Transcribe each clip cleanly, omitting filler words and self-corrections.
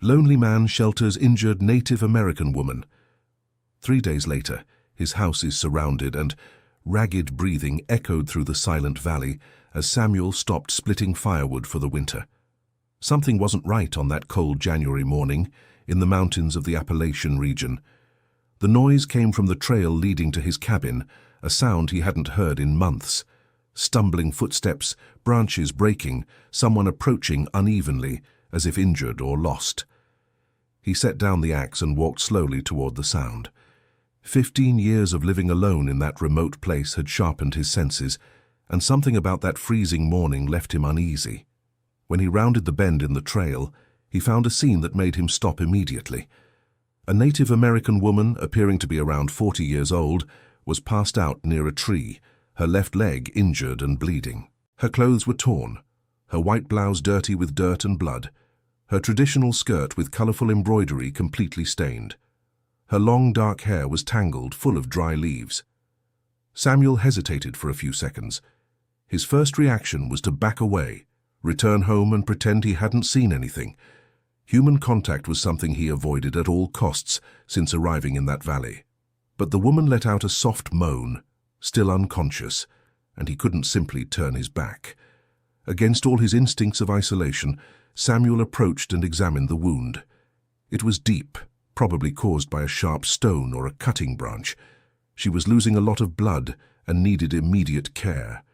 Lonely man shelters injured Native American woman. 3 days later, his house is surrounded and ragged breathing echoed through the silent valley as Samuel stopped splitting firewood for the winter. Something wasn't right on that cold January morning in the mountains of the Appalachian region. The noise came from the trail leading to his cabin, a sound he hadn't heard in months. Stumbling footsteps, branches breaking, someone approaching unevenly, as if injured or lost. He set down the axe and walked slowly toward the sound. 15 years of living alone in that remote place had sharpened his senses, and something about that freezing morning left him uneasy. When he rounded the bend in the trail, he found a scene that made him stop immediately. A Native American woman, appearing to be around 40 years old, was passed out near a tree, her left leg injured and bleeding. Her clothes were torn, her white blouse dirty with dirt and blood, her traditional skirt with colorful embroidery completely stained. Her long dark hair was tangled, full of dry leaves. Samuel hesitated for a few seconds. His first reaction was to back away, return home and pretend he hadn't seen anything. Human contact was something he avoided at all costs since arriving in that valley. But the woman let out a soft moan, still unconscious, and he couldn't simply turn his back. Against all his instincts of isolation, Samuel approached and examined the wound. It was deep, probably caused by a sharp stone or a cutting branch. She was losing a lot of blood and needed immediate care.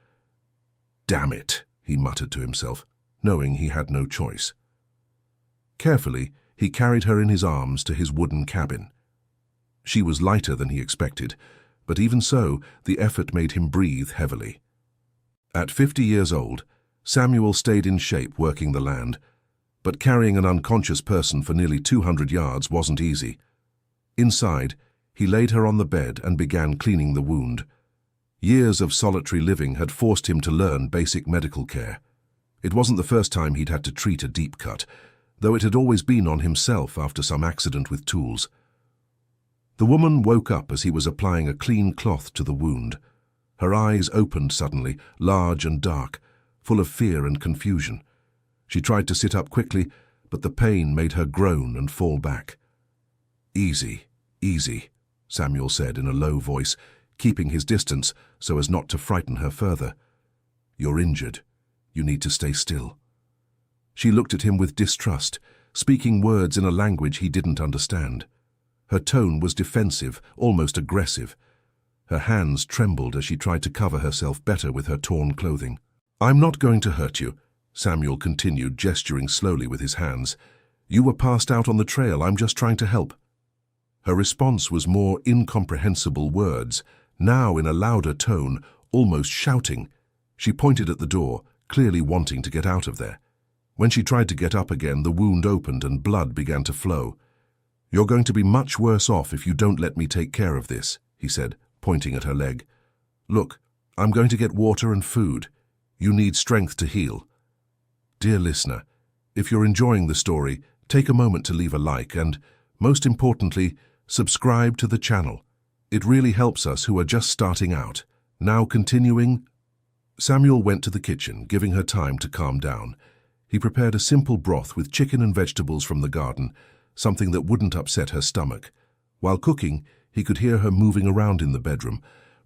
"Damn it," he muttered to himself, knowing he had no choice. Carefully, he carried her in his arms to his wooden cabin. She was lighter than he expected, but even so, the effort made him breathe heavily. At 50 years old, Samuel stayed in shape working the land, but carrying an unconscious person for nearly 200 yards wasn't easy. Inside, he laid her on the bed and began cleaning the wound. Years of solitary living had forced him to learn basic medical care. It wasn't the first time he'd had to treat a deep cut, though it had always been on himself after some accident with tools. The woman woke up as he was applying a clean cloth to the wound. Her eyes opened suddenly, large and dark, full of fear and confusion. She tried to sit up quickly, but the pain made her groan and fall back. "Easy, easy," Samuel said in a low voice, keeping his distance so as not to frighten her further. "You're injured. You need to stay still." She looked at him with distrust, speaking words in a language he didn't understand. Her tone was defensive, almost aggressive. Her hands trembled as she tried to cover herself better with her torn clothing. "I'm not going to hurt you," Samuel continued, gesturing slowly with his hands. "You were passed out on the trail. I'm just trying to help." Her response was more incomprehensible words, now in a louder tone, almost shouting. She pointed at the door, clearly wanting to get out of there. When she tried to get up again, the wound opened and blood began to flow. "You're going to be much worse off if you don't let me take care of this," he said, pointing at her leg. "Look, I'm going to get water and food. You need strength to heal." Dear listener, if you're enjoying the story, take a moment to leave a like and, most importantly, subscribe to the channel. It really helps us who are just starting out. Now continuing. Samuel went to the kitchen, giving her time to calm down. He prepared a simple broth with chicken and vegetables from the garden, something that wouldn't upset her stomach. While cooking, he could hear her moving around in the bedroom,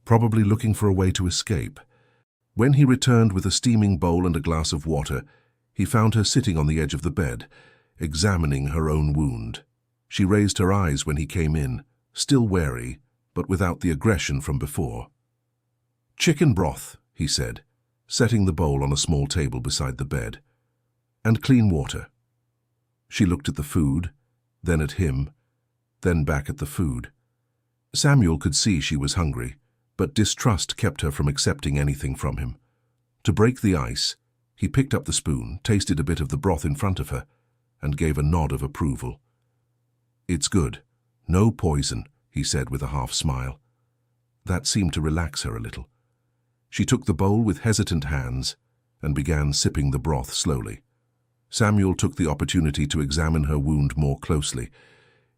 probably looking for a way to escape. When he returned with a steaming bowl and a glass of water, he found her sitting on the edge of the bed, examining her own wound. She raised her eyes when he came in, still wary, but without the aggression from before. "Chicken broth," he said, setting the bowl on a small table beside the bed. "And clean water." She looked at the food, then at him, then back at the food. Samuel could see she was hungry, but distrust kept her from accepting anything from him. To break the ice, he picked up the spoon, tasted a bit of the broth in front of her, and gave a nod of approval. "It's good. No poison," he said with a half smile. That seemed to relax her a little. She took the bowl with hesitant hands and began sipping the broth slowly. Samuel took the opportunity to examine her wound more closely.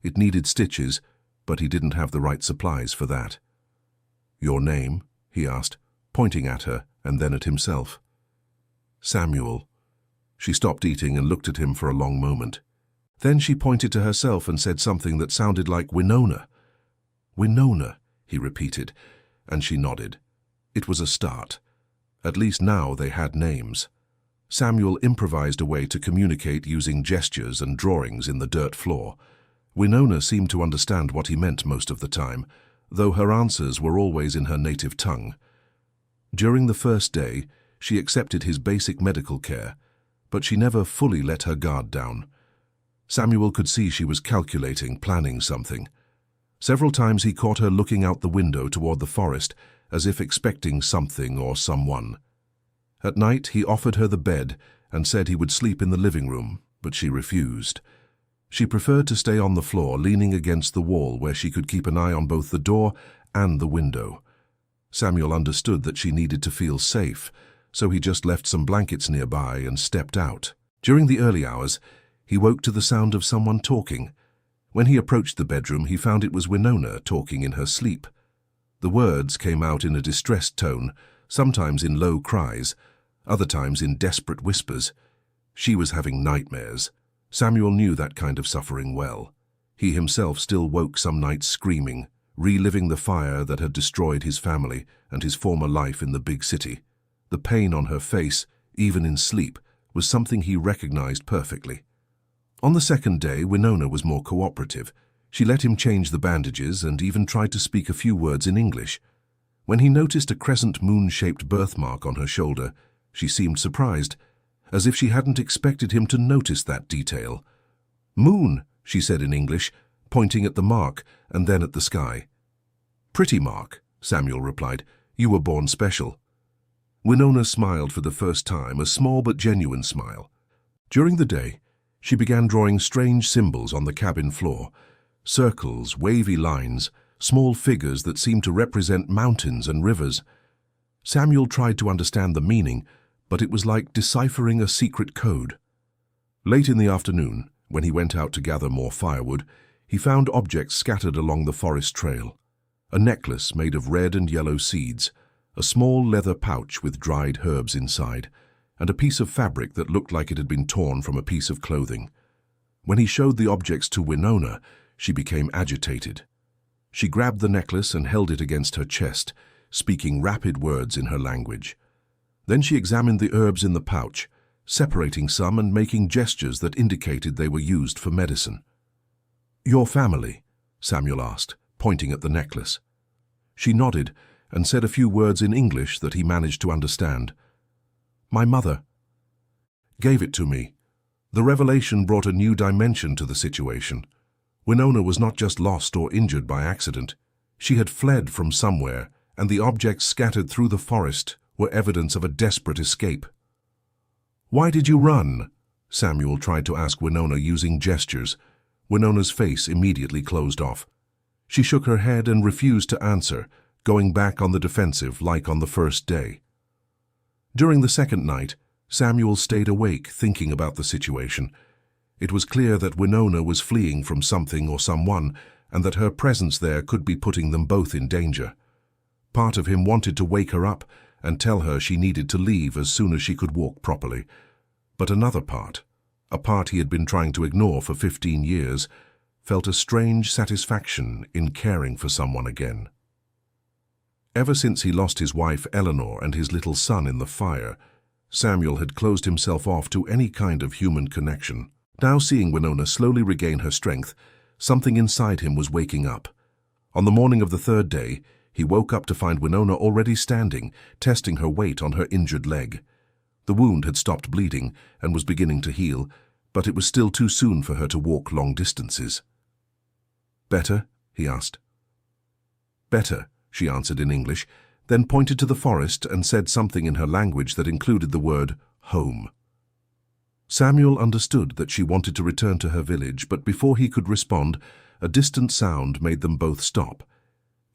It needed stitches, but he didn't have the right supplies for that. "Your name?" he asked, pointing at her and then at himself. "Samuel." She stopped eating and looked at him for a long moment. Then she pointed to herself and said something that sounded like Winona. "Winona," he repeated, and she nodded. It was a start. At least now they had names. Samuel improvised a way to communicate using gestures and drawings in the dirt floor. Winona seemed to understand what he meant most of the time, though her answers were always in her native tongue. During the first day, she accepted his basic medical care, but she never fully let her guard down. Samuel could see she was calculating, planning something. Several times he caught her looking out the window toward the forest, as if expecting something or someone. At night, he offered her the bed and said he would sleep in the living room, but she refused. She preferred to stay on the floor, leaning against the wall where she could keep an eye on both the door and the window. Samuel understood that she needed to feel safe, so he just left some blankets nearby and stepped out. During the early hours, he woke to the sound of someone talking. When he approached the bedroom, he found it was Winona talking in her sleep. The words came out in a distressed tone, sometimes in low cries, other times in desperate whispers. She was having nightmares. Samuel knew that kind of suffering well. He himself still woke some nights screaming, reliving the fire that had destroyed his family and his former life in the big city. The pain on her face, even in sleep, was something he recognized perfectly. On the second day, Winona was more cooperative. She let him change the bandages and even tried to speak a few words in English. When he noticed a crescent moon-shaped birthmark on her shoulder, she seemed surprised, as if she hadn't expected him to notice that detail. "Moon," she said in English, pointing at the mark and then at the sky. "Pretty mark," Samuel replied. "You were born special." Winona smiled for the first time, a small but genuine smile. During the day, she began drawing strange symbols on the cabin floor. Circles, wavy lines, small figures that seemed to represent mountains and rivers. Samuel tried to understand the meaning, but it was like deciphering a secret code. Late in the afternoon, when he went out to gather more firewood, he found objects scattered along the forest trail. A necklace made of red and yellow seeds, a small leather pouch with dried herbs inside, and a piece of fabric that looked like it had been torn from a piece of clothing. When he showed the objects to Winona, she became agitated. She grabbed the necklace and held it against her chest, speaking rapid words in her language. Then she examined the herbs in the pouch, separating some and making gestures that indicated they were used for medicine. "Your family?" Samuel asked, pointing at the necklace. She nodded and said a few words in English that he managed to understand. "My mother gave it to me." The revelation brought a new dimension to the situation. Winona was not just lost or injured by accident. She had fled from somewhere, and the objects scattered through the forest were evidence of a desperate escape. "Why did you run?" Samuel tried to ask Winona using gestures. Winona's face immediately closed off. She shook her head and refused to answer, going back on the defensive like on the first day. During the second night, Samuel stayed awake thinking about the situation. It was clear that Winona was fleeing from something or someone, and that her presence there could be putting them both in danger. Part of him wanted to wake her up and tell her she needed to leave as soon as she could walk properly. But another part, a part he had been trying to ignore for 15 years, felt a strange satisfaction in caring for someone again. Ever since he lost his wife Eleanor and his little son in the fire, Samuel had closed himself off to any kind of human connection. Now, seeing Winona slowly regain her strength, something inside him was waking up. On the morning of the third day, he woke up to find Winona already standing, testing her weight on her injured leg. The wound had stopped bleeding and was beginning to heal, but it was still too soon for her to walk long distances. "Better?" he asked. "Better," she answered in English, then pointed to the forest and said something in her language that included the word home. Samuel understood that she wanted to return to her village, but before he could respond, a distant sound made them both stop.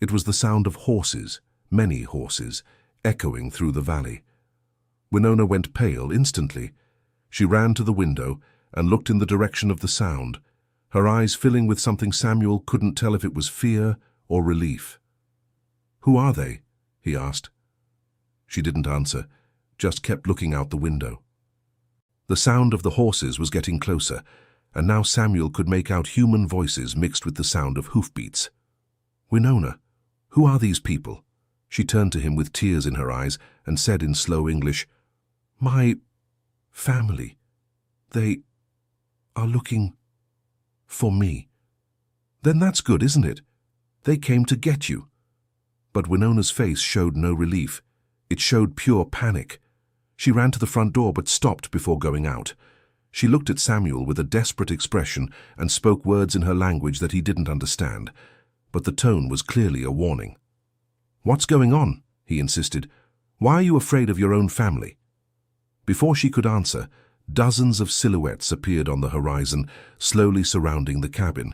It was the sound of horses, many horses, echoing through the valley. Winona went pale instantly. She ran to the window and looked in the direction of the sound, her eyes filling with something Samuel couldn't tell if it was fear or relief. "Who are they?" he asked. She didn't answer, just kept looking out the window. The sound of the horses was getting closer, and now Samuel could make out human voices mixed with the sound of hoofbeats. "Winona, who are these people?" She turned to him with tears in her eyes and said in slow English, "My family. They are looking for me." "Then that's good, isn't it? They came to get you." But Winona's face showed no relief. It showed pure panic. She ran to the front door but stopped before going out. She looked at Samuel with a desperate expression and spoke words in her language that he didn't understand, but the tone was clearly a warning. "What's going on?" he insisted. "Why are you afraid of your own family?" Before she could answer, dozens of silhouettes appeared on the horizon, slowly surrounding the cabin.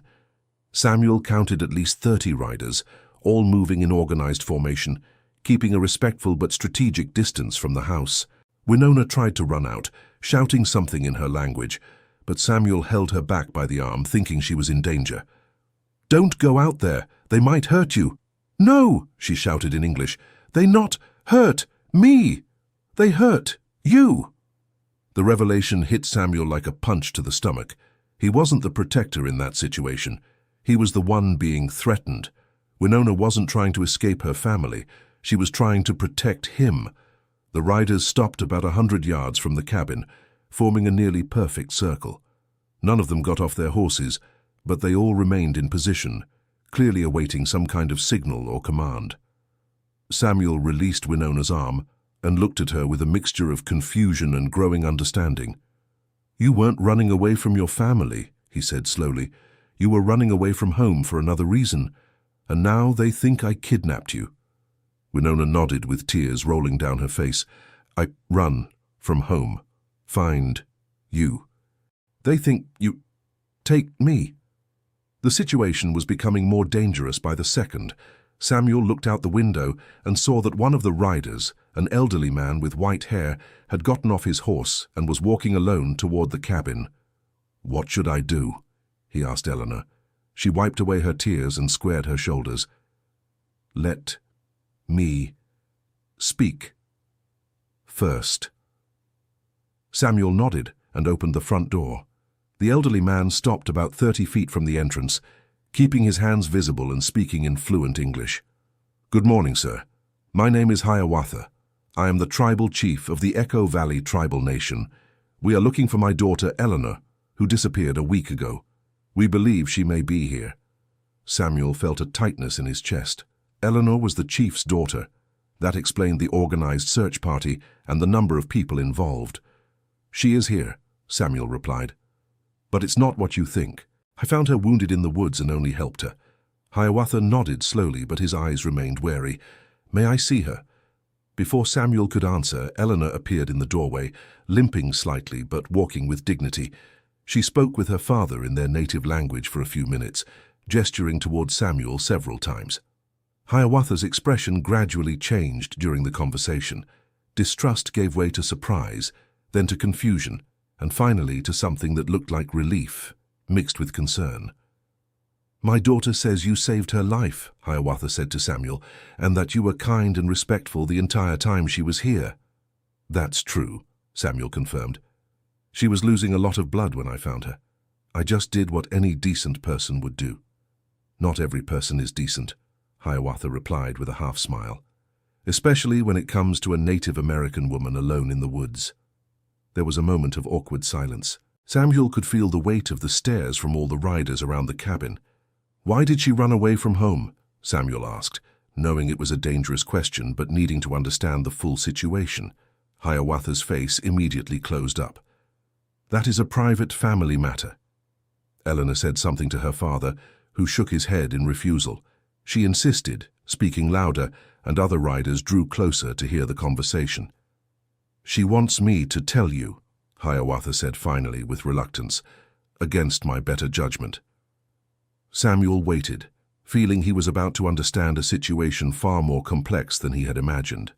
Samuel counted at least 30 riders, all moving in organized formation, keeping a respectful but strategic distance from the house. Winona tried to run out, shouting something in her language, but Samuel held her back by the arm, thinking she was in danger. "Don't go out there. They might hurt you." "No," she shouted in English. "They not hurt me. They hurt you." The revelation hit Samuel like a punch to the stomach. He wasn't the protector in that situation. He was the one being threatened. Winona wasn't trying to escape her family. She was trying to protect him. The riders stopped about 100 yards from the cabin, forming a nearly perfect circle. None of them got off their horses, but they all remained in position, clearly awaiting some kind of signal or command. Samuel released Winona's arm and looked at her with a mixture of confusion and growing understanding. "You weren't running away from your family," he said slowly. "You were running away from home for another reason, and now they think I kidnapped you." Winona nodded with tears rolling down her face. "I run from home. Find you. They think you take me." The situation was becoming more dangerous by the second. Samuel looked out the window and saw that one of the riders, an elderly man with white hair, had gotten off his horse and was walking alone toward the cabin. "What should I do?" he asked Eleanor. She wiped away her tears and squared her shoulders. "Let me speak first." Samuel nodded and opened the front door. The elderly man stopped about 30 feet from the entrance, keeping his hands visible and speaking in fluent English. "Good morning, sir. My name is Hiawatha. I am the tribal chief of the Echo Valley tribal nation. We are looking for my daughter Eleanor, who disappeared a week ago. We believe she may be here." Samuel felt a tightness in his chest. Eleanor was the chief's daughter. That explained the organized search party and the number of people involved. "She is here," Samuel replied. "But it's not what you think. I found her wounded in the woods and only helped her." Hiawatha nodded slowly, but his eyes remained wary. "May I see her?" Before Samuel could answer, Eleanor appeared in the doorway, limping slightly but walking with dignity. She spoke with her father in their native language for a few minutes, gesturing toward Samuel several times. Hiawatha's expression gradually changed during the conversation. Distrust gave way to surprise, then to confusion, and finally to something that looked like relief, mixed with concern. "My daughter says you saved her life," Hiawatha said to Samuel, "and that you were kind and respectful the entire time she was here." "That's true," Samuel confirmed. "She was losing a lot of blood when I found her. I just did what any decent person would do." "Not every person is decent," Hiawatha replied with a half-smile, "especially when it comes to a Native American woman alone in the woods." There was a moment of awkward silence. Samuel could feel the weight of the stares from all the riders around the cabin. "Why did she run away from home?" Samuel asked, knowing it was a dangerous question but needing to understand the full situation. Hiawatha's face immediately closed up. "That is a private family matter." Eleanor said something to her father, who shook his head in refusal. She insisted, speaking louder, and other riders drew closer to hear the conversation. "She wants me to tell you," Hiawatha said finally with reluctance, against my better judgment. Samuel waited, feeling he was about to understand a situation far more complex than he had imagined.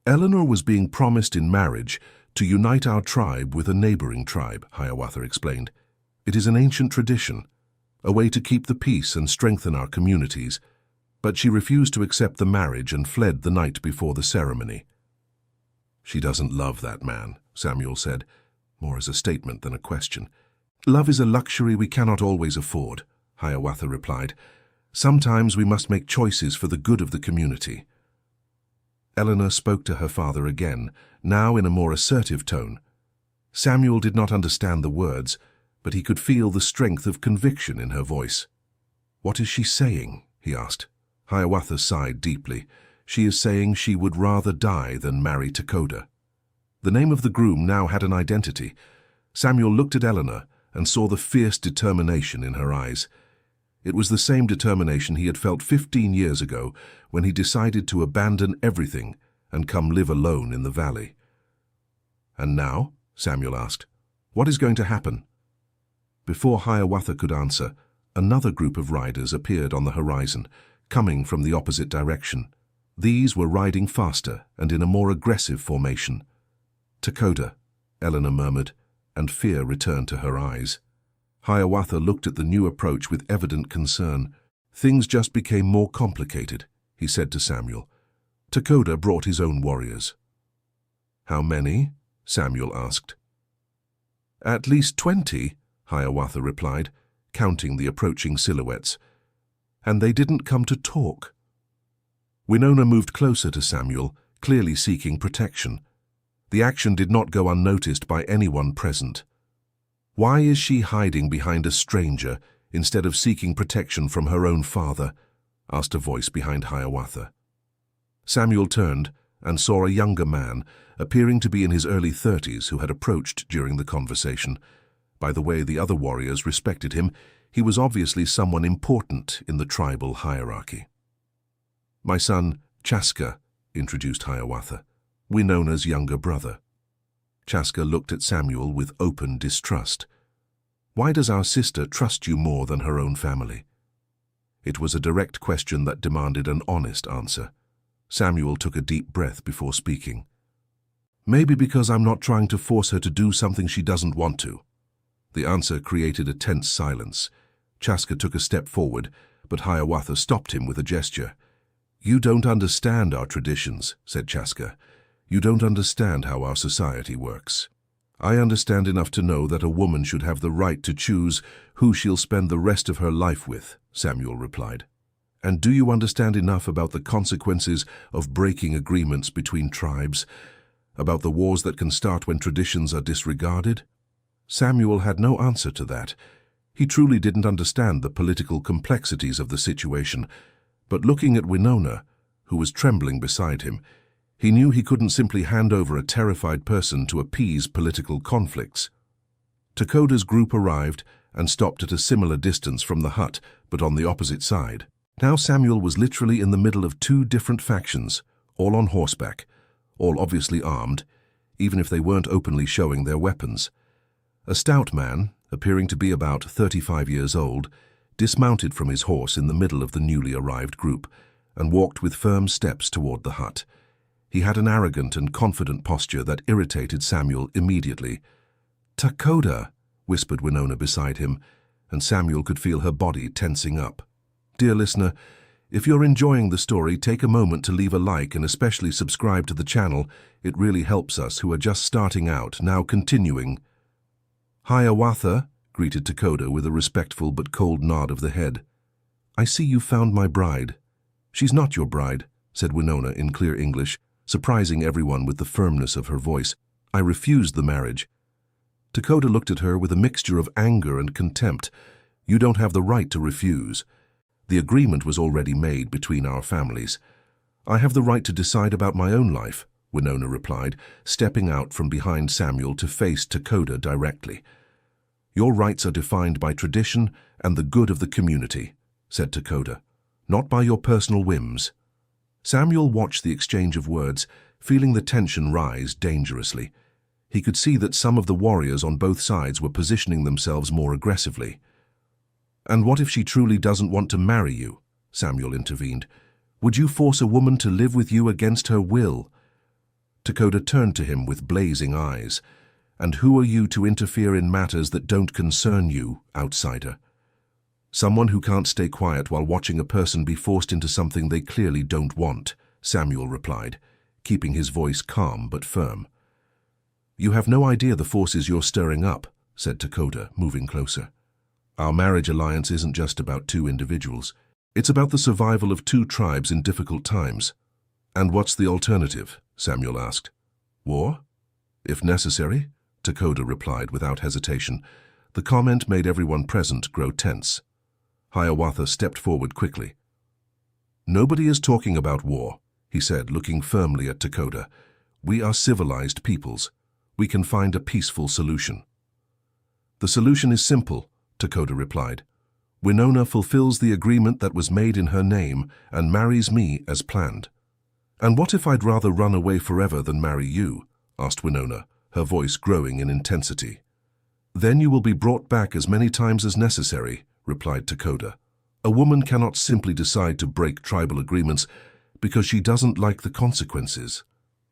"Eleanor was being promised in marriage to unite our tribe with a neighboring tribe," Hiawatha explained. "It is an ancient tradition, a way to keep the peace and strengthen our communities, but she refused to accept the marriage and fled the night before the ceremony." "She doesn't love that man," Samuel said, more as a statement than a question. Love is a luxury we cannot always afford, Hiawatha replied. Sometimes we must make choices for the good of the community. Eleanor spoke to her father again, now in a more assertive tone. Samuel did not understand the words, but he could feel the strength of conviction in her voice. "What is she saying?" he asked. Hiawatha sighed deeply. "She is saying she would rather die than marry Takoda." The name of the groom now had an identity. Samuel looked at Eleanor and saw the fierce determination in her eyes. It was the same determination he had felt 15 years ago when he decided to abandon everything and come live alone in the valley. "And now?" Samuel asked. "What is going to happen?" Before Hiawatha could answer, another group of riders appeared on the horizon, coming from the opposite direction. These were riding faster and in a more aggressive formation. "Takoda," Eleanor murmured, and fear returned to her eyes. Hiawatha looked at the new approach with evident concern. "Things just became more complicated," he said to Samuel. "Takoda brought his own warriors." "How many?" Samuel asked. "At least 20, Hiawatha replied, counting the approaching silhouettes. "And they didn't come to talk." Winona moved closer to Samuel, clearly seeking protection. The action did not go unnoticed by anyone present. "Why is she hiding behind a stranger instead of seeking protection from her own father?" asked a voice behind Hiawatha. Samuel turned and saw a younger man, appearing to be in his early 30s, who had approached during the conversation. By the way the other warriors respected him, he was obviously someone important in the tribal hierarchy. "My son, Chaska," introduced Hiawatha, Winona's younger brother. Chaska looked at Samuel with open distrust. "Why does our sister trust you more than her own family?" It was a direct question that demanded an honest answer. Samuel took a deep breath before speaking. "Maybe because I'm not trying to force her to do something she doesn't want to." The answer created a tense silence. Chaska took a step forward, but Hiawatha stopped him with a gesture. "You don't understand our traditions," said Chaska. "You don't understand how our society works." "I understand enough to know that a woman should have the right to choose who she'll spend the rest of her life with," Samuel replied. "And do you understand enough about the consequences of breaking agreements between tribes? About the wars that can start when traditions are disregarded?" Samuel had no answer to that. He truly didn't understand the political complexities of the situation, but looking at Winona, who was trembling beside him, he knew he couldn't simply hand over a terrified person to appease political conflicts. Takoda's group arrived and stopped at a similar distance from the hut, but on the opposite side. Now Samuel was literally in the middle of two different factions, all on horseback, all obviously armed, even if they weren't openly showing their weapons. A stout man, appearing to be about 35 years old, dismounted from his horse in the middle of the newly arrived group and walked with firm steps toward the hut. He had an arrogant and confident posture that irritated Samuel immediately. "Takoda," whispered Winona beside him, and Samuel could feel her body tensing up. Dear listener, if you're enjoying the story, take a moment to leave a like and especially subscribe to the channel. It really helps us who are just starting out. Now continuing. "Hiawatha," greeted Takoda with a respectful but cold nod of the head. "I see you found my bride." "She's not your bride," said Winona in clear English, surprising everyone with the firmness of her voice. "I refused the marriage." Takoda looked at her with a mixture of anger and contempt. "You don't have the right to refuse. The agreement was already made between our families." "I have the right to decide about my own life," Winona replied, stepping out from behind Samuel to face Takoda directly. "Your rights are defined by tradition and the good of the community," said Takoda, "not by your personal whims." Samuel watched the exchange of words, feeling the tension rise dangerously. He could see that some of the warriors on both sides were positioning themselves more aggressively. "And what if she truly doesn't want to marry you?" Samuel intervened. "Would you force a woman to live with you against her will?" Takoda turned to him with blazing eyes. "And who are you to interfere in matters that don't concern you, outsider?" "Someone who can't stay quiet while watching a person be forced into something they clearly don't want," Samuel replied, keeping his voice calm but firm. "You have no idea the forces you're stirring up," said Takoda, moving closer. Our marriage alliance isn't just about two individuals. It's about the survival of two tribes in difficult times. And what's the alternative? Samuel asked. War? If necessary, Takoda replied without hesitation. The comment made everyone present grow tense. Hiawatha stepped forward quickly. Nobody is talking about war, he said, looking firmly at Takoda. We are civilized peoples. We can find a peaceful solution. The solution is simple, Takoda replied. Winona fulfills the agreement that was made in her name and marries me as planned. And what if I'd rather run away forever than marry you? Asked Winona, her voice growing in intensity. Then you will be brought back as many times as necessary, replied Takoda. A woman cannot simply decide to break tribal agreements because she doesn't like the consequences.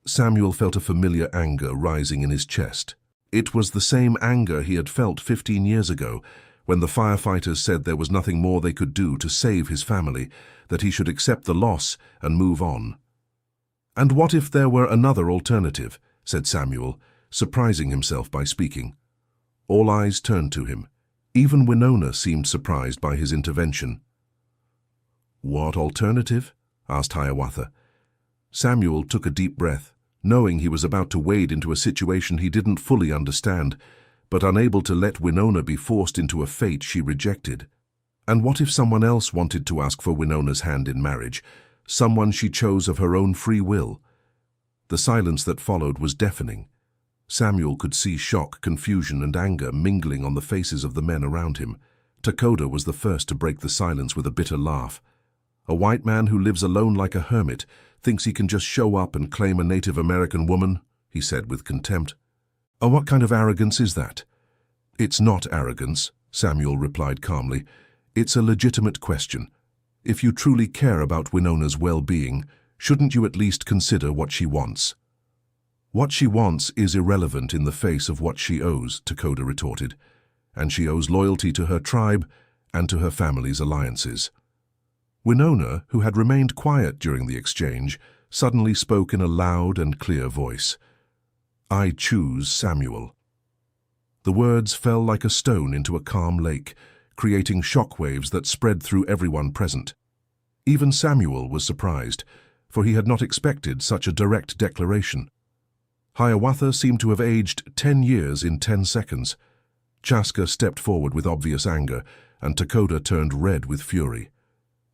Samuel felt a familiar anger rising in his chest. It was the same anger he had felt 15 years ago, when the firefighters said there was nothing more they could do to save his family, that he should accept the loss and move on. And what if there were another alternative, said Samuel, surprising himself by speaking. All eyes turned to him. Even Winona seemed surprised by his intervention. What alternative? Asked Hiawatha. Samuel took a deep breath, knowing he was about to wade into a situation he didn't fully understand, but unable to let Winona be forced into a fate she rejected. And what if someone else wanted to ask for Winona's hand in marriage, someone she chose of her own free will? The silence that followed was deafening. Samuel could see shock, confusion, and anger mingling on the faces of the men around him. Takoda was the first to break the silence with a bitter laugh. A white man who lives alone like a hermit thinks he can just show up and claim a Native American woman, he said with contempt. Oh, what kind of arrogance is that? It's not arrogance, Samuel replied calmly. It's a legitimate question. If you truly care about Winona's well-being, shouldn't you at least consider what she wants? What she wants is irrelevant in the face of what she owes, Takoda retorted, and she owes loyalty to her tribe and to her family's alliances. Winona, who had remained quiet during the exchange, suddenly spoke in a loud and clear voice. I choose Samuel. The words fell like a stone into a calm lake, creating shockwaves that spread through everyone present. Even Samuel was surprised, for he had not expected such a direct declaration. Hiawatha seemed to have aged 10 years in 10 seconds. Chaska stepped forward with obvious anger, and Takoda turned red with fury.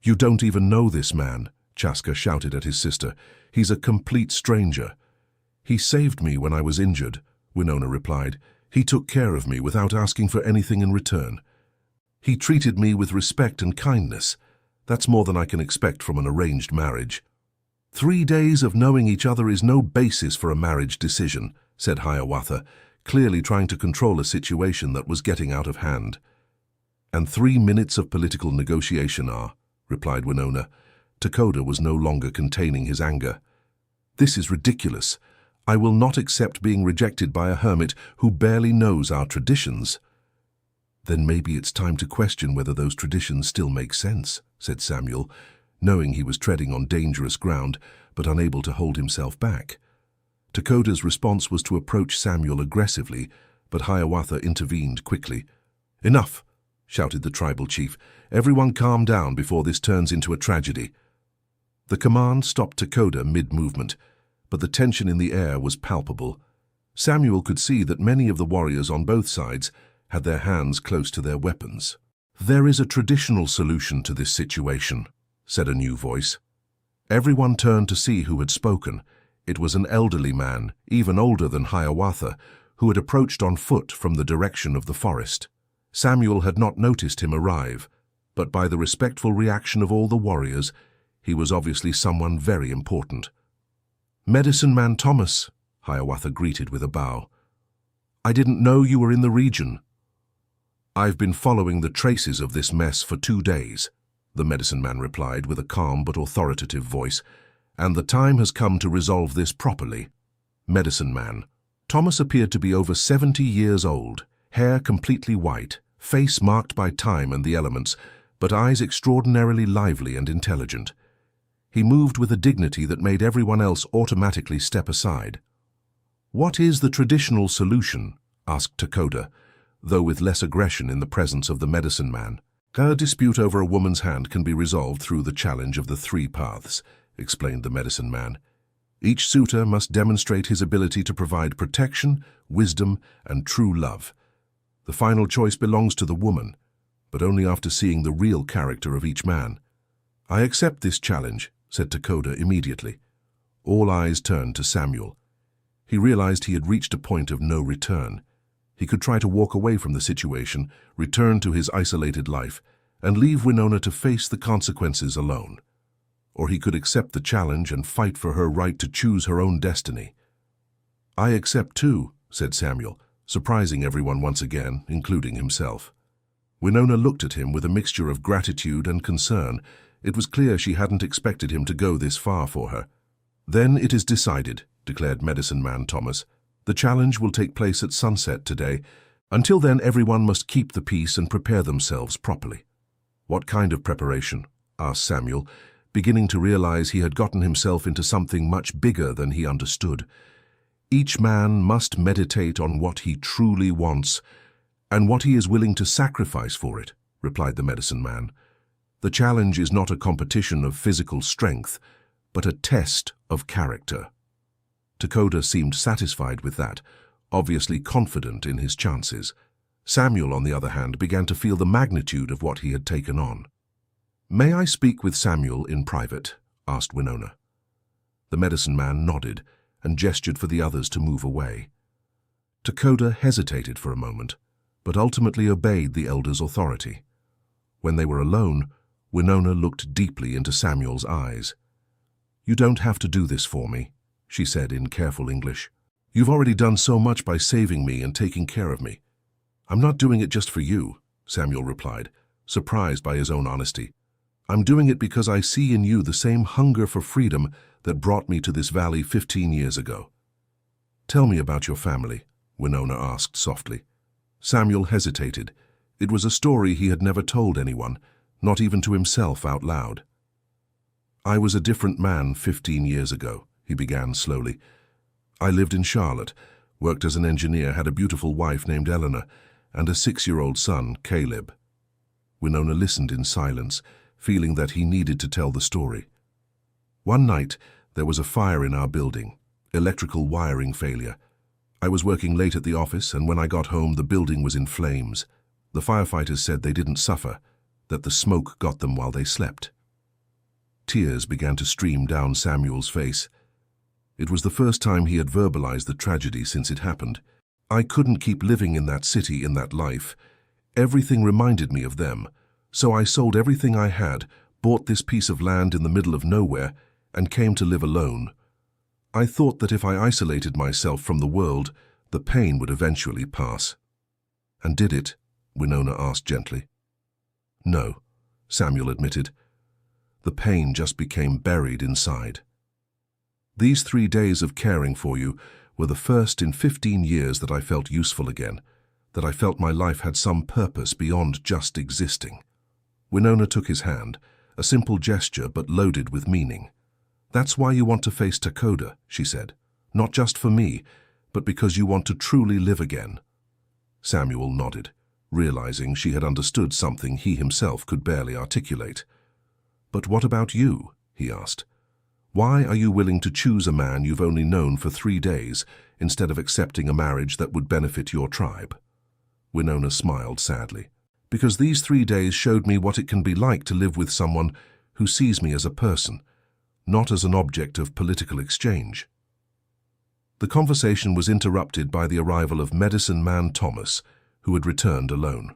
You don't even know this man, Chaska shouted at his sister. He's a complete stranger. He saved me when I was injured, Winona replied. He took care of me without asking for anything in return. He treated me with respect and kindness. That's more than I can expect from an arranged marriage. 3 days of knowing each other is no basis for a marriage decision, said Hiawatha, clearly trying to control a situation that was getting out of hand. And 3 minutes of political negotiation are, replied Winona. Takoda was no longer containing his anger. This is ridiculous. I will not accept being rejected by a hermit who barely knows our traditions. Then maybe it's time to question whether those traditions still make sense, said Samuel, knowing he was treading on dangerous ground, but unable to hold himself back. Takoda's response was to approach Samuel aggressively, but Hiawatha intervened quickly. Enough, shouted the tribal chief. Everyone calm down before this turns into a tragedy. The command stopped Takoda mid-movement, but the tension in the air was palpable. Samuel could see that many of the warriors on both sides had their hands close to their weapons. There is a traditional solution to this situation, said a new voice. Everyone turned to see who had spoken. It was an elderly man, even older than Hiawatha, who had approached on foot from the direction of the forest. Samuel had not noticed him arrive, but by the respectful reaction of all the warriors, he was obviously someone very important. Medicine Man Thomas, Hiawatha greeted with a bow. I didn't know you were in the region. I've been following the traces of this mess for 2 days, the medicine man replied with a calm but authoritative voice, and the time has come to resolve this properly. Medicine Man. Thomas appeared to be over 70 years old, hair completely white, face marked by time and the elements, but eyes extraordinarily lively and intelligent. He moved with a dignity that made everyone else automatically step aside. What is the traditional solution? Asked Takoda. though with less aggression in the presence of the medicine man. A dispute over a woman's hand can be resolved through the challenge of the 3 paths, explained the medicine man. Each suitor must demonstrate his ability to provide protection, wisdom, and true love. The final choice belongs to the woman, but only after seeing the real character of each man. I accept this challenge, said Takoda immediately. All eyes turned to Samuel. He realized he had reached a point of no return. He could try to walk away from the situation, return to his isolated life, and leave Winona to face the consequences alone. Or he could accept the challenge and fight for her right to choose her own destiny. I accept too, said Samuel, surprising everyone once again, including himself. Winona looked at him with a mixture of gratitude and concern. It was clear she hadn't expected him to go this far for her. Then it is decided, declared Medicine Man Thomas. The challenge will take place at sunset today. Until then, everyone must keep the peace and prepare themselves properly. What kind of preparation? Asked Samuel, beginning to realize he had gotten himself into something much bigger than he understood. Each man must meditate on what he truly wants and what he is willing to sacrifice for it, replied the medicine man. The challenge is not a competition of physical strength, but a test of character. Takoda seemed satisfied with that, obviously confident in his chances. Samuel, on the other hand, began to feel the magnitude of what he had taken on. May I speak with Samuel in private? Asked Winona. The medicine man nodded and gestured for the others to move away. Takoda hesitated for a moment, but ultimately obeyed the elder's authority. When they were alone, Winona looked deeply into Samuel's eyes. You don't have to do this for me, she said in careful English. You've already done so much by saving me and taking care of me. I'm not doing it just for you, Samuel replied, surprised by his own honesty. I'm doing it because I see in you the same hunger for freedom that brought me to this valley 15 years ago. Tell me about your family, Winona asked softly. Samuel hesitated. It was a story he had never told anyone, not even to himself out loud. I was a different man 15 years ago, he began slowly. I lived in Charlotte, worked as an engineer, had a beautiful wife named Eleanor, and a 6-year-old son, Caleb. Winona listened in silence, feeling that he needed to tell the story. One night, there was a fire in our building, electrical wiring failure. I was working late at the office, and when I got home, the building was in flames. The firefighters said they didn't suffer, that the smoke got them while they slept. Tears began to stream down Samuel's face. It was the first time he had verbalized the tragedy since it happened. I couldn't keep living in that city, in that life. Everything reminded me of them. So I sold everything I had, bought this piece of land in the middle of nowhere, and came to live alone. I thought that if I isolated myself from the world, the pain would eventually pass. And did it? Winona asked gently. No, Samuel admitted. The pain just became buried inside. These 3 days of caring for you were the first in 15 years that I felt useful again, that I felt my life had some purpose beyond just existing. Winona took his hand, a simple gesture but loaded with meaning. That's why you want to face Takoda, she said. Not just for me, but because you want to truly live again. Samuel nodded, realizing she had understood something he himself could barely articulate. But what about you? He asked. Why are you willing to choose a man you've only known for 3 days instead of accepting a marriage that would benefit your tribe? Winona smiled sadly. Because these 3 days showed me what it can be like to live with someone who sees me as a person, not as an object of political exchange. The conversation was interrupted by the arrival of Medicine Man Thomas, who had returned alone.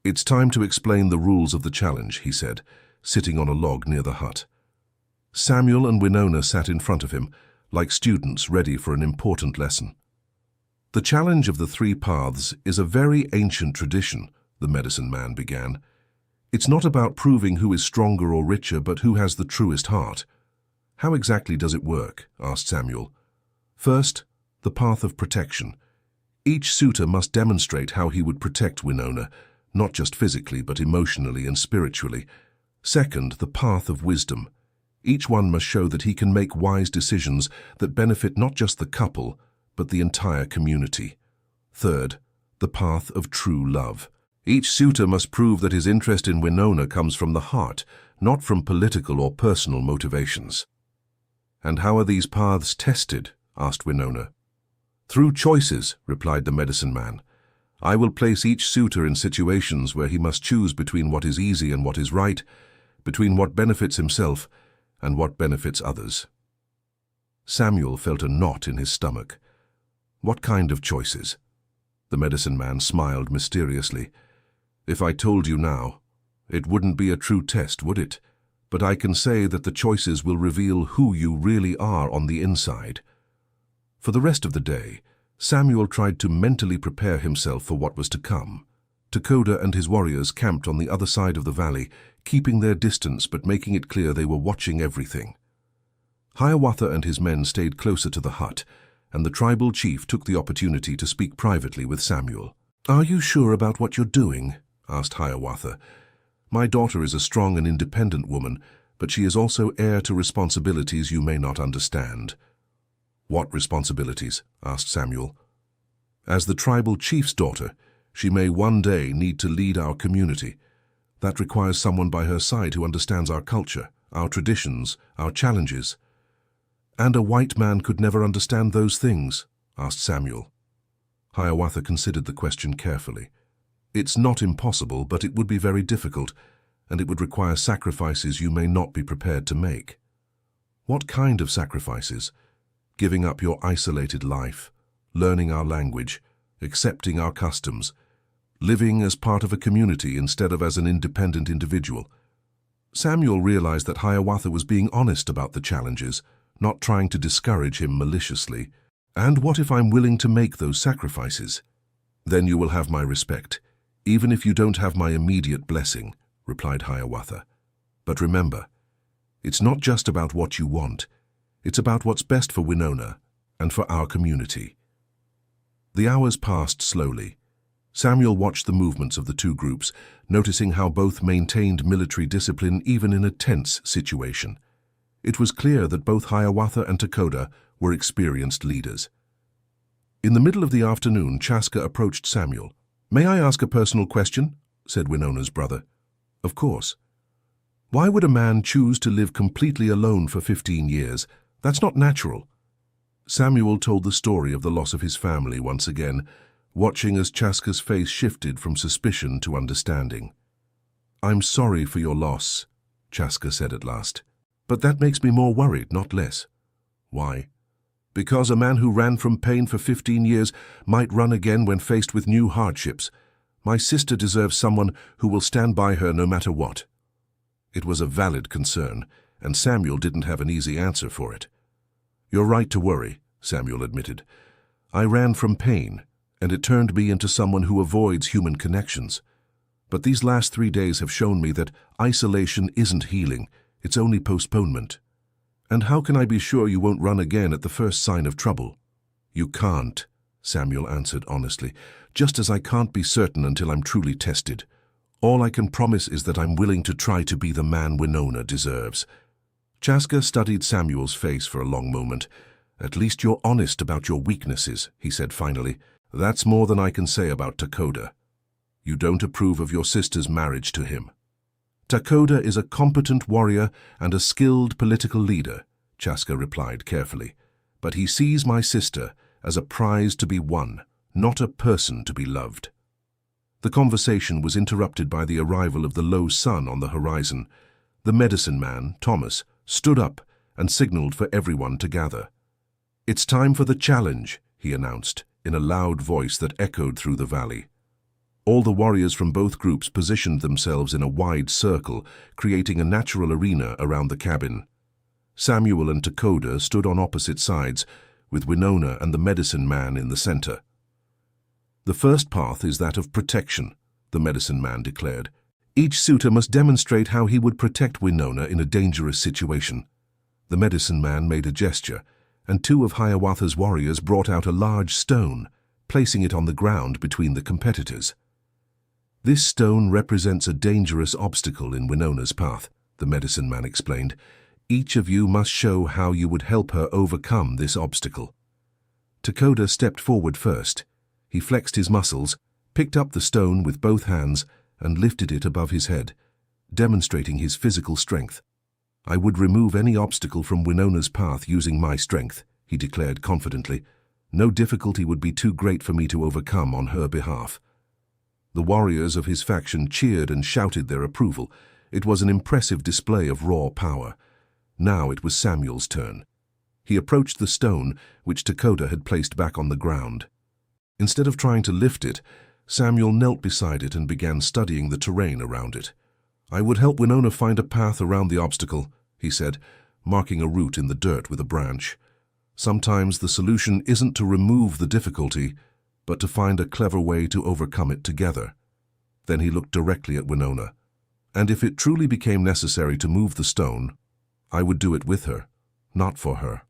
It's time to explain the rules of the challenge, he said, sitting on a log near the hut. Samuel and Winona sat in front of him, like students ready for an important lesson. The challenge of the 3 paths is a very ancient tradition, the medicine man began. It's not about proving who is stronger or richer, but who has the truest heart. How exactly does it work? Asked Samuel. First, the path of protection. Each suitor must demonstrate how he would protect Winona, not just physically, but emotionally and spiritually. Second, the path of wisdom. Each one must show that he can make wise decisions that benefit not just the couple, but the entire community. Third, the path of true love. Each suitor must prove that his interest in Winona comes from the heart, not from political or personal motivations. "And how are these paths tested?" asked Winona. "Through choices," replied the medicine man. "I will place each suitor in situations where he must choose between what is easy and what is right, between what benefits himself and what benefits others." Samuel felt a knot in his stomach. "What kind of choices?" The medicine man smiled mysteriously. "If I told you now, it wouldn't be a true test, would it? But I can say that the choices will reveal who you really are on the inside." For the rest of the day, Samuel tried to mentally prepare himself for what was to come. Takoda and his warriors camped on the other side of the valley, keeping their distance but making it clear they were watching everything. Hiawatha and his men stayed closer to the hut, and the tribal chief took the opportunity to speak privately with Samuel. "Are you sure about what you're doing?" asked Hiawatha. "My daughter is a strong and independent woman, but she is also heir to responsibilities you may not understand." "What responsibilities?" asked Samuel. "As the tribal chief's daughter, she may one day need to lead our community. That requires someone by her side who understands our culture, our traditions, our challenges." "And a white man could never understand those things?" asked Samuel. Hiawatha considered the question carefully. "It's not impossible, but it would be very difficult, and it would require sacrifices you may not be prepared to make." "What kind of sacrifices?" "Giving up your isolated life, learning our language, accepting our customs, living as part of a community instead of as an independent individual." Samuel realized that Hiawatha was being honest about the challenges, not trying to discourage him maliciously. "And what if I'm willing to make those sacrifices?" "Then you will have my respect, even if you don't have my immediate blessing," replied Hiawatha. "But remember, it's not just about what you want. It's about what's best for Winona and for our community." The hours passed slowly. Samuel watched the movements of the two groups, noticing how both maintained military discipline even in a tense situation. It was clear that both Hiawatha and Takoda were experienced leaders. In the middle of the afternoon, Chaska approached Samuel. "May I ask a personal question?" said Winona's brother. "Of course." "Why would a man choose to live completely alone for 15 years? That's not natural." Samuel told the story of the loss of his family once again, watching as Chaska's face shifted from suspicion to understanding. "I'm sorry for your loss," Chaska said at last. "But that makes me more worried, not less." "Why?" "Because a man who ran from pain for 15 years might run again when faced with new hardships. My sister deserves someone who will stand by her no matter what." It was a valid concern, and Samuel didn't have an easy answer for it. "You're right to worry," Samuel admitted. "I ran from pain, and it turned me into someone who avoids human connections. But these last 3 days have shown me that isolation isn't healing, it's only postponement. And how can I be sure you won't run again at the first sign of trouble?" "You can't," Samuel answered honestly, "just as I can't be certain until I'm truly tested. All I can promise is that I'm willing to try to be the man Winona deserves." Chaska studied Samuel's face for a long moment. "At least you're honest about your weaknesses," he said finally. "That's more than I can say about Takoda. You don't approve of your sister's marriage to him." "Takoda is a competent warrior and a skilled political leader," Chaska replied carefully. "But he sees my sister as a prize to be won, not a person to be loved." The conversation was interrupted by the arrival of the low sun on the horizon. The medicine man, Thomas, stood up and signaled for everyone to gather. "It's time for the challenge," he announced, in a loud voice that echoed through the valley. All the warriors from both groups positioned themselves in a wide circle, creating a natural arena around the cabin. Samuel and Takoda stood on opposite sides, with Winona and the medicine man in the center. "The first path is that of protection," the medicine man declared. "Each suitor must demonstrate how he would protect Winona in a dangerous situation." The medicine man made a gesture, and 2 of Hiawatha's warriors brought out a large stone, placing it on the ground between the competitors. "This stone represents a dangerous obstacle in Winona's path," the medicine man explained. "Each of you must show how you would help her overcome this obstacle." Takoda stepped forward first. He flexed his muscles, picked up the stone with both hands and lifted it above his head, demonstrating his physical strength. "I would remove any obstacle from Winona's path using my strength," he declared confidently. "No difficulty would be too great for me to overcome on her behalf." The warriors of his faction cheered and shouted their approval. It was an impressive display of raw power. Now it was Samuel's turn. He approached the stone, which Dakota had placed back on the ground. Instead of trying to lift it, Samuel knelt beside it and began studying the terrain around it. "I would help Winona find a path around the obstacle," he said, marking a route in the dirt with a branch. "Sometimes the solution isn't to remove the difficulty, but to find a clever way to overcome it together." Then he looked directly at Winona. "And if it truly became necessary to move the stone, I would do it with her, not for her.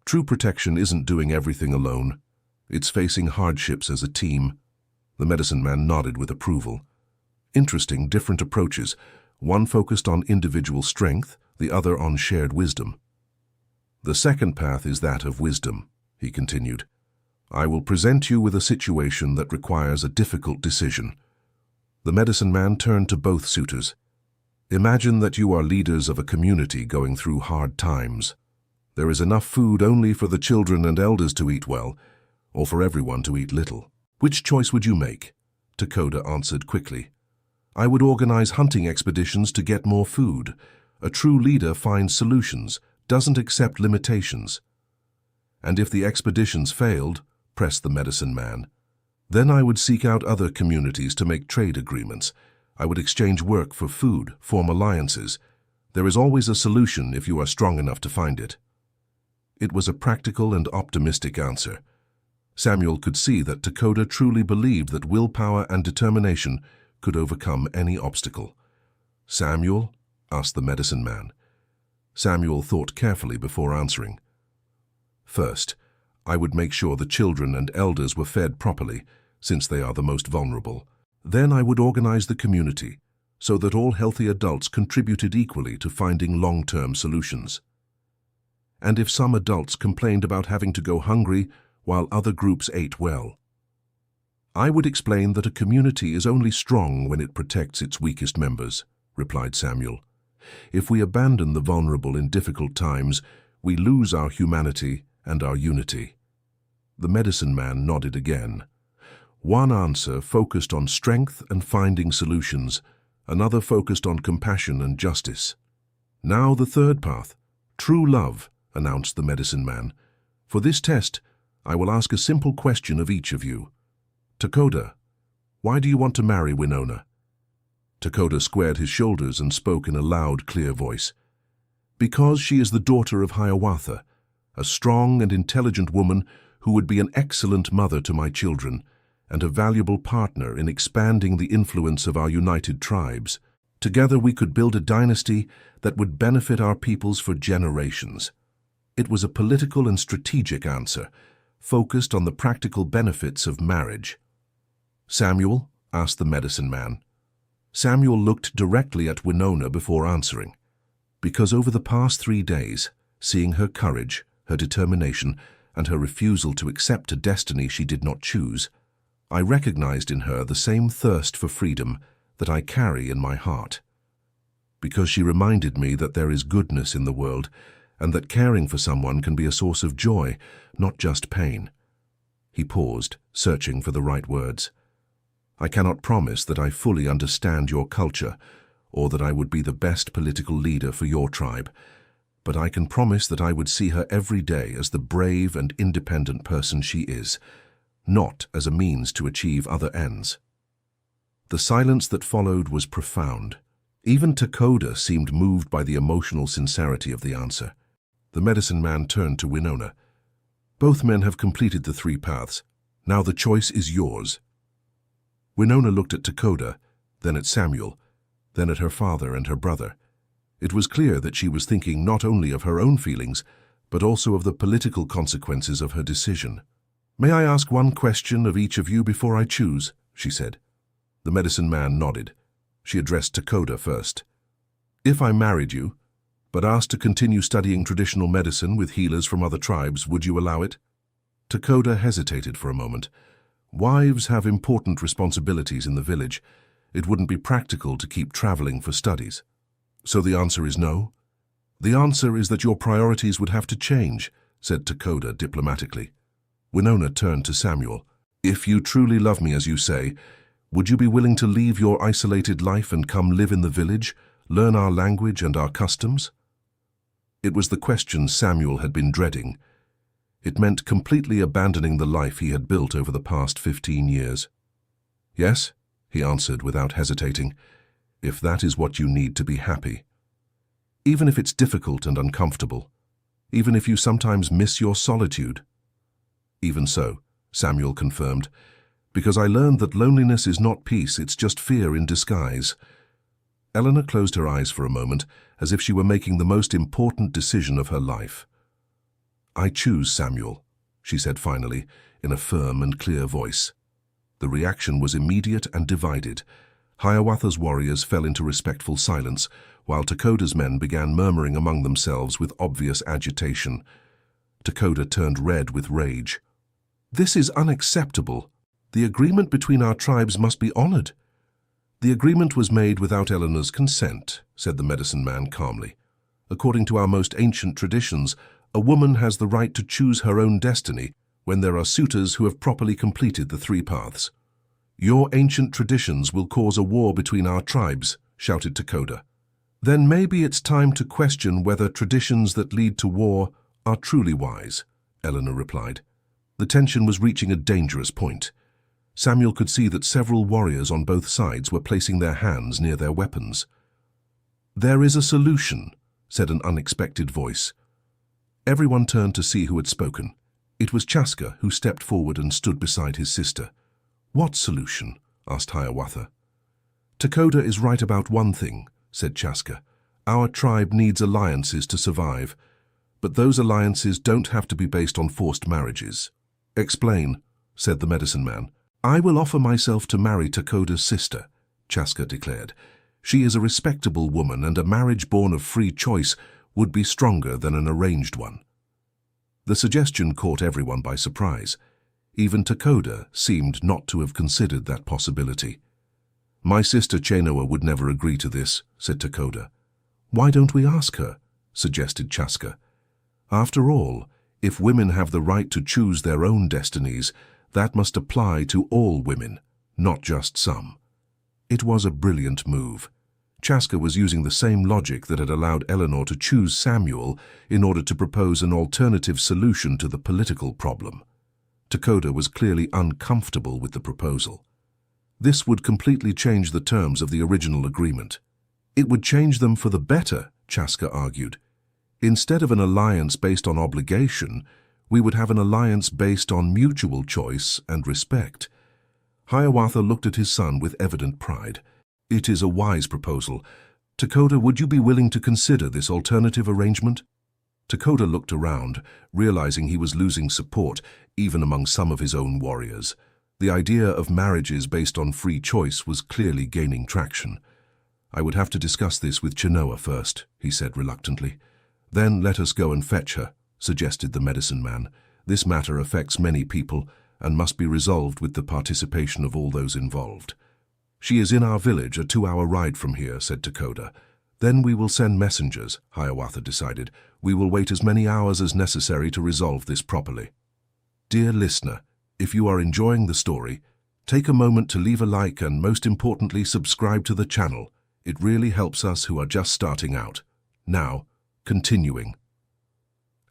True protection isn't doing everything alone. It's facing hardships as a team." The medicine man nodded with approval. Interesting, different approaches, one focused on individual strength, the other on shared wisdom. "The second path is that of wisdom," he continued. "I will present you with a situation that requires a difficult decision." The medicine man turned to both suitors. "Imagine that you are leaders of a community going through hard times. There is enough food only for the children and elders to eat well, or for everyone to eat little. Which choice would you make?" Dakota answered quickly. "I would organize hunting expeditions to get more food. A true leader finds solutions, doesn't accept limitations." "And if the expeditions failed," pressed the medicine man, "then I would seek out other communities to make trade agreements. I would exchange work for food, form alliances. There is always a solution if you are strong enough to find it." It was a practical and optimistic answer. Samuel could see that Dakota truly believed that willpower and determination could overcome any obstacle. "Samuel?" asked the medicine man. Samuel thought carefully before answering. "First, I would make sure the children and elders were fed properly, since they are the most vulnerable. Then I would organize the community, so that all healthy adults contributed equally to finding long-term solutions. And if some adults complained about having to go hungry while other groups ate well, I would explain that a community is only strong when it protects its weakest members," replied Samuel. "If we abandon the vulnerable in difficult times, we lose our humanity and our unity." The medicine man nodded again. One answer focused on strength and finding solutions, another focused on compassion and justice. "Now the third path, true love," announced the medicine man. "For this test, I will ask a simple question of each of you. Dakota, why do you want to marry Winona?" Dakota squared his shoulders and spoke in a loud, clear voice. "Because she is the daughter of Hiawatha, a strong and intelligent woman who would be an excellent mother to my children and a valuable partner in expanding the influence of our united tribes. Together we could build a dynasty that would benefit our peoples for generations." It was a political and strategic answer, focused on the practical benefits of marriage. "Samuel?" asked the medicine man. Samuel looked directly at Winona before answering. "Because over the past 3 days, seeing her courage, her determination, and her refusal to accept a destiny she did not choose, I recognized in her the same thirst for freedom that I carry in my heart. Because she reminded me that there is goodness in the world, and that caring for someone can be a source of joy, not just pain." He paused, searching for the right words. "I cannot promise that I fully understand your culture, or that I would be the best political leader for your tribe, but I can promise that I would see her every day as the brave and independent person she is, not as a means to achieve other ends." The silence that followed was profound. Even Dakota seemed moved by the emotional sincerity of the answer. The medicine man turned to Winona. "Both men have completed the 3 paths. Now the choice is yours." Winona looked at Dakota, then at Samuel, then at her father and her brother. It was clear that she was thinking not only of her own feelings, but also of the political consequences of her decision. "May I ask one question of each of you before I choose?" she said. The medicine man nodded. She addressed Dakota first. "If I married you, but asked to continue studying traditional medicine with healers from other tribes, would you allow it?" Dakota hesitated for a moment. Wives have important responsibilities in the village. It wouldn't be practical to keep traveling for studies. So the answer is no? The answer is that your priorities would have to change, said Takoda diplomatically. Winona turned to Samuel. If you truly love me as you say, would you be willing to leave your isolated life and come live in the village, learn our language and our customs? It was the question Samuel had been dreading. It meant completely abandoning the life he had built over the past 15 years. Yes, he answered without hesitating, if that is what you need to be happy. Even if it's difficult and uncomfortable, even if you sometimes miss your solitude. Even so, Samuel confirmed, because I learned that loneliness is not peace, it's just fear in disguise. Eleanor closed her eyes for a moment, as if she were making the most important decision of her life. I choose Samuel, she said finally, in a firm and clear voice. The reaction was immediate and divided. Hiawatha's warriors fell into respectful silence, while Takoda's men began murmuring among themselves with obvious agitation. Takoda turned red with rage. This is unacceptable. The agreement between our tribes must be honored. The agreement was made without Eleanor's consent, said the medicine man calmly. According to our most ancient traditions, a woman has the right to choose her own destiny when there are suitors who have properly completed the 3 paths. Your ancient traditions will cause a war between our tribes, shouted Takoda. Then maybe it's time to question whether traditions that lead to war are truly wise, Eleanor replied. The tension was reaching a dangerous point. Samuel could see that several warriors on both sides were placing their hands near their weapons. There is a solution, said an unexpected voice. Everyone turned to see who had spoken. It was Chaska, who stepped forward and stood beside his sister. What solution? Asked Hiawatha. Takoda is right about one thing, said Chaska. Our tribe needs alliances to survive, but those alliances don't have to be based on forced marriages. Explain, said the medicine man. I will offer myself to marry Takoda's sister, Chaska declared. She is a respectable woman, and a marriage born of free choice would be stronger than an arranged one. The suggestion caught everyone by surprise. Even Takoda seemed not to have considered that possibility. My sister Chenoa would never agree to this, said Takoda. Why don't we ask her? Suggested Chaska. After all, if women have the right to choose their own destinies, that must apply to all women, not just some. It was a brilliant move. Chaska was using the same logic that had allowed Eleanor to choose Samuel in order to propose an alternative solution to the political problem. Takoda was clearly uncomfortable with the proposal. This would completely change the terms of the original agreement. It would change them for the better, Chaska argued. Instead of an alliance based on obligation, we would have an alliance based on mutual choice and respect. Hiawatha looked at his son with evident pride. It is a wise proposal. Takoda, would you be willing to consider this alternative arrangement? Takoda looked around, realizing he was losing support, even among some of his own warriors. The idea of marriages based on free choice was clearly gaining traction. I would have to discuss this with Chenoa first, he said reluctantly. Then let us go and fetch her, suggested the medicine man. This matter affects many people and must be resolved with the participation of all those involved. She is in our village, a 2-hour ride from here, said Takoda. Then we will send messengers, Hiawatha decided. We will wait as many hours as necessary to resolve this properly. Dear listener, if you are enjoying the story, take a moment to leave a like and, most importantly, subscribe to the channel. It really helps us who are just starting out. Now, continuing.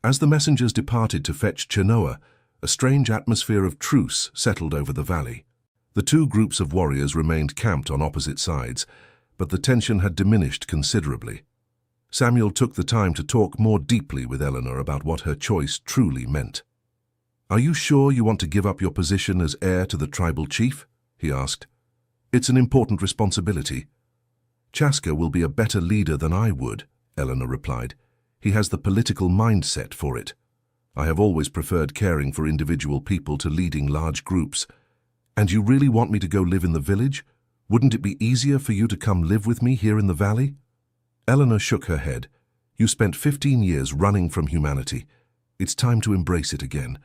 As the messengers departed to fetch Chenoa, a strange atmosphere of truce settled over the valley. The 2 groups of warriors remained camped on opposite sides, but the tension had diminished considerably. Samuel took the time to talk more deeply with Eleanor about what her choice truly meant. Are you sure you want to give up your position as heir to the tribal chief? He asked. It's an important responsibility. Chaska will be a better leader than I would, Eleanor replied. He has the political mindset for it. I have always preferred caring for individual people to leading large groups. And you really want me to go live in the village? Wouldn't it be easier for you to come live with me here in the valley? Eleanor shook her head. You spent 15 years running from humanity. It's time to embrace it again.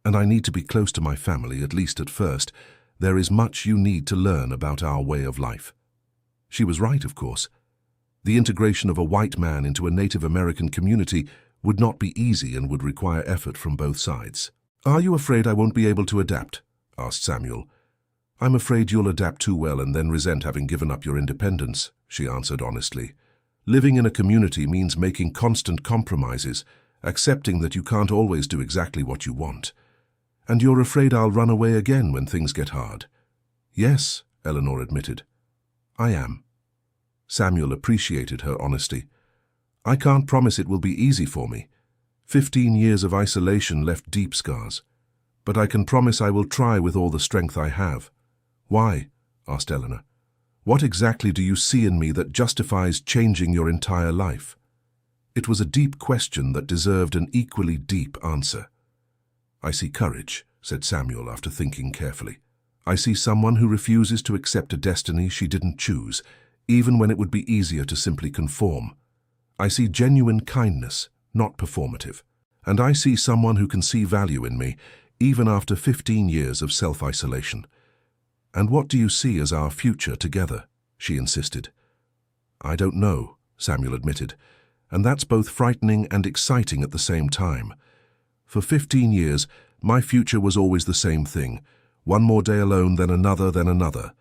And I need to be close to my family, at least at first. There is much you need to learn about our way of life." She was right, of course. The integration of a white man into a Native American community would not be easy and would require effort from both sides. "Are you afraid I won't be able to adapt?" asked Samuel. "I'm afraid you'll adapt too well and then resent having given up your independence," she answered honestly. "Living in a community means making constant compromises, accepting that you can't always do exactly what you want. And you're afraid I'll run away again when things get hard." "Yes," Eleanor admitted. "I am." Samuel appreciated her honesty. "I can't promise it will be easy for me. 15 years of isolation left deep scars. But I can promise I will try with all the strength I have." "Why?" asked Eleanor. "What exactly do you see in me that justifies changing your entire life?" It was a deep question that deserved an equally deep answer. "I see courage," said Samuel after thinking carefully. "I see someone who refuses to accept a destiny she didn't choose, even when it would be easier to simply conform. I see genuine kindness, not performative. And I see someone who can see value in me, even after 15 years of self-isolation." "And what do you see as our future together?" she insisted. "I don't know," Samuel admitted, "and that's both frightening and exciting at the same time. For 15 years, my future was always the same thing, one more day alone, then another, then another.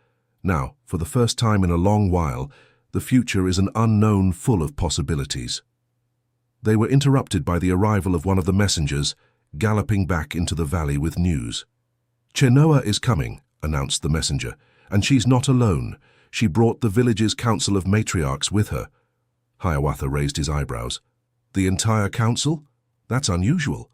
Now, for the first time in a long while, the future is an unknown full of possibilities." They were interrupted by the arrival of one of the messengers, galloping back into the valley with news. "Chenoa is coming," announced the messenger, "and she's not alone. She brought the village's council of matriarchs with her." Hiawatha raised his eyebrows. "The entire council? That's unusual."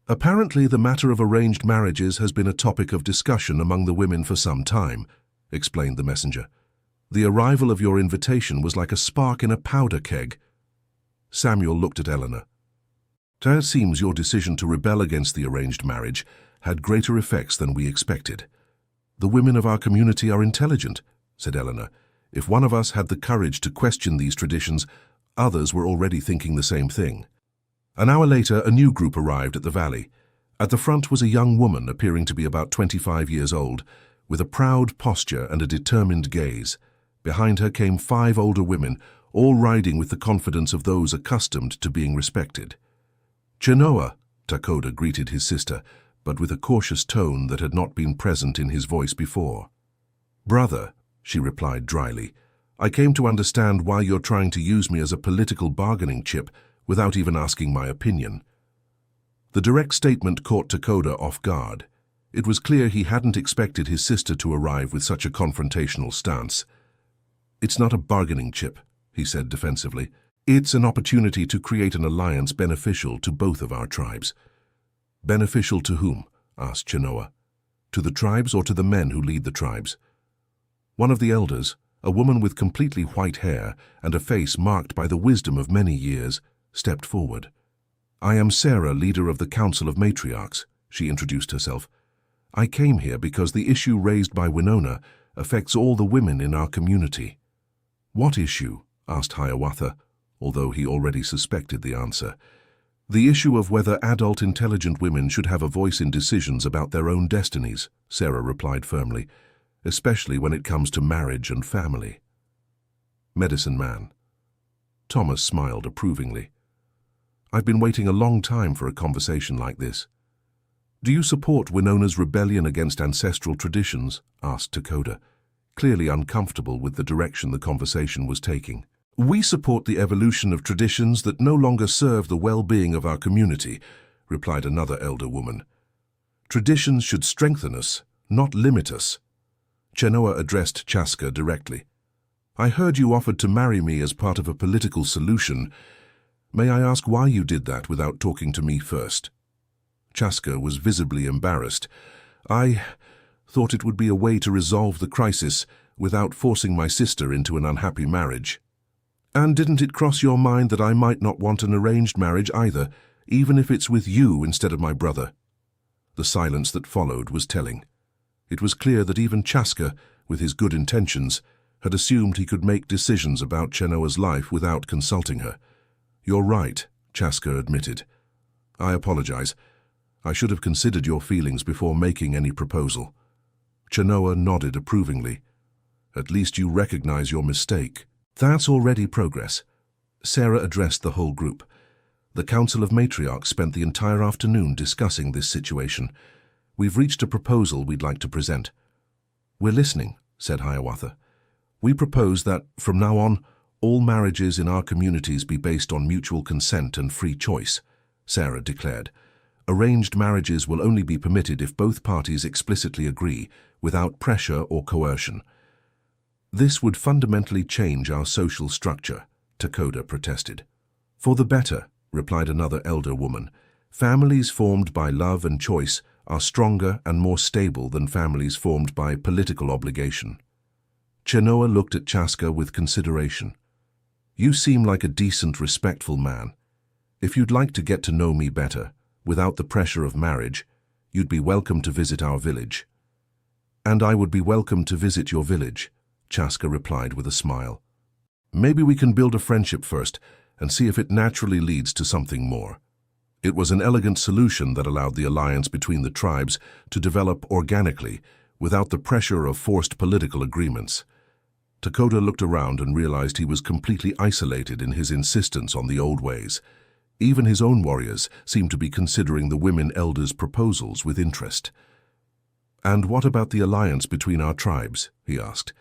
"Apparently the matter of arranged marriages has been a topic of discussion among the women for some time," explained the messenger. "The arrival of your invitation was like a spark in a powder keg." Samuel looked at Eleanor. "It seems your decision to rebel against the arranged marriage had greater effects than we expected." "The women of our community are intelligent," said Eleanor. "If one of us had the courage to question these traditions, others were already thinking the same thing." An hour later, a new group arrived at the valley. At the front was a young woman appearing to be about 25 years old, with a proud posture and a determined gaze. Behind her came 5 older women, all riding with the confidence of those accustomed to being respected. "Chenoa," Takoda greeted his sister, but with a cautious tone that had not been present in his voice before. "Brother," she replied dryly, "I came to understand why you're trying to use me as a political bargaining chip without even asking my opinion." The direct statement caught Takoda off guard. It was clear he hadn't expected his sister to arrive with such a confrontational stance. "It's not a bargaining chip," he said defensively. "It's an opportunity to create an alliance beneficial to both of our tribes." "Beneficial to whom?" asked Chenoa. "To the tribes or to the men who lead the tribes?" One of the elders, a woman with completely white hair and a face marked by the wisdom of many years, stepped forward. "I am Sarah, leader of the Council of Matriarchs," she introduced herself. "I came here because the issue raised by Winona affects all the women in our community." "What issue?" asked Hiawatha, although he already suspected the answer. "The issue of whether adult intelligent women should have a voice in decisions about their own destinies," Sarah replied firmly, "especially when it comes to marriage and family." Medicine Man. Thomas smiled approvingly. "I've been waiting a long time for a conversation like this." "Do you support Winona's rebellion against ancestral traditions?" asked Takoda, clearly uncomfortable with the direction the conversation was taking. "We support the evolution of traditions that no longer serve the well-being of our community," replied another elder woman. "Traditions should strengthen us, not limit us." Chenoa addressed Chaska directly. "I heard you offered to marry me as part of a political solution. May I ask why you did that without talking to me first?" Chaska was visibly embarrassed. "I thought it would be a way to resolve the crisis without forcing my sister into an unhappy marriage." "And didn't it cross your mind that I might not want an arranged marriage either, even if it's with you instead of my brother?" The silence that followed was telling. It was clear that even Chaska, with his good intentions, had assumed he could make decisions about Chenoa's life without consulting her. "You're right," Chaska admitted. "I apologize. I should have considered your feelings before making any proposal. Chenoa nodded approvingly. At least you recognize your mistake. That's already progress. Sarah addressed the whole group. The Council of Matriarchs spent the entire afternoon discussing this situation. We've reached a proposal we'd like to present. We're listening, said Hiawatha. We propose that, from now on, all marriages in our communities be based on mutual consent and free choice, Sarah declared. Arranged marriages will only be permitted if both parties explicitly agree, without pressure or coercion. This would fundamentally change our social structure, Takoda protested. For the better, replied another elder woman. Families formed by love and choice are stronger and more stable than families formed by political obligation. Chenoa looked at Chaska with consideration. You seem like a decent, respectful man. If you'd like to get to know me better, without the pressure of marriage, you'd be welcome to visit our village. And I would be welcome to visit your village, Chaska replied with a smile. Maybe we can build a friendship first and see if it naturally leads to something more. It was an elegant solution that allowed the alliance between the tribes to develop organically, without the pressure of forced political agreements. Takoda looked around and realized he was completely isolated in his insistence on the old ways. Even his own warriors seemed to be considering the women elders' proposals with interest. And what about the alliance between our tribes? He asked,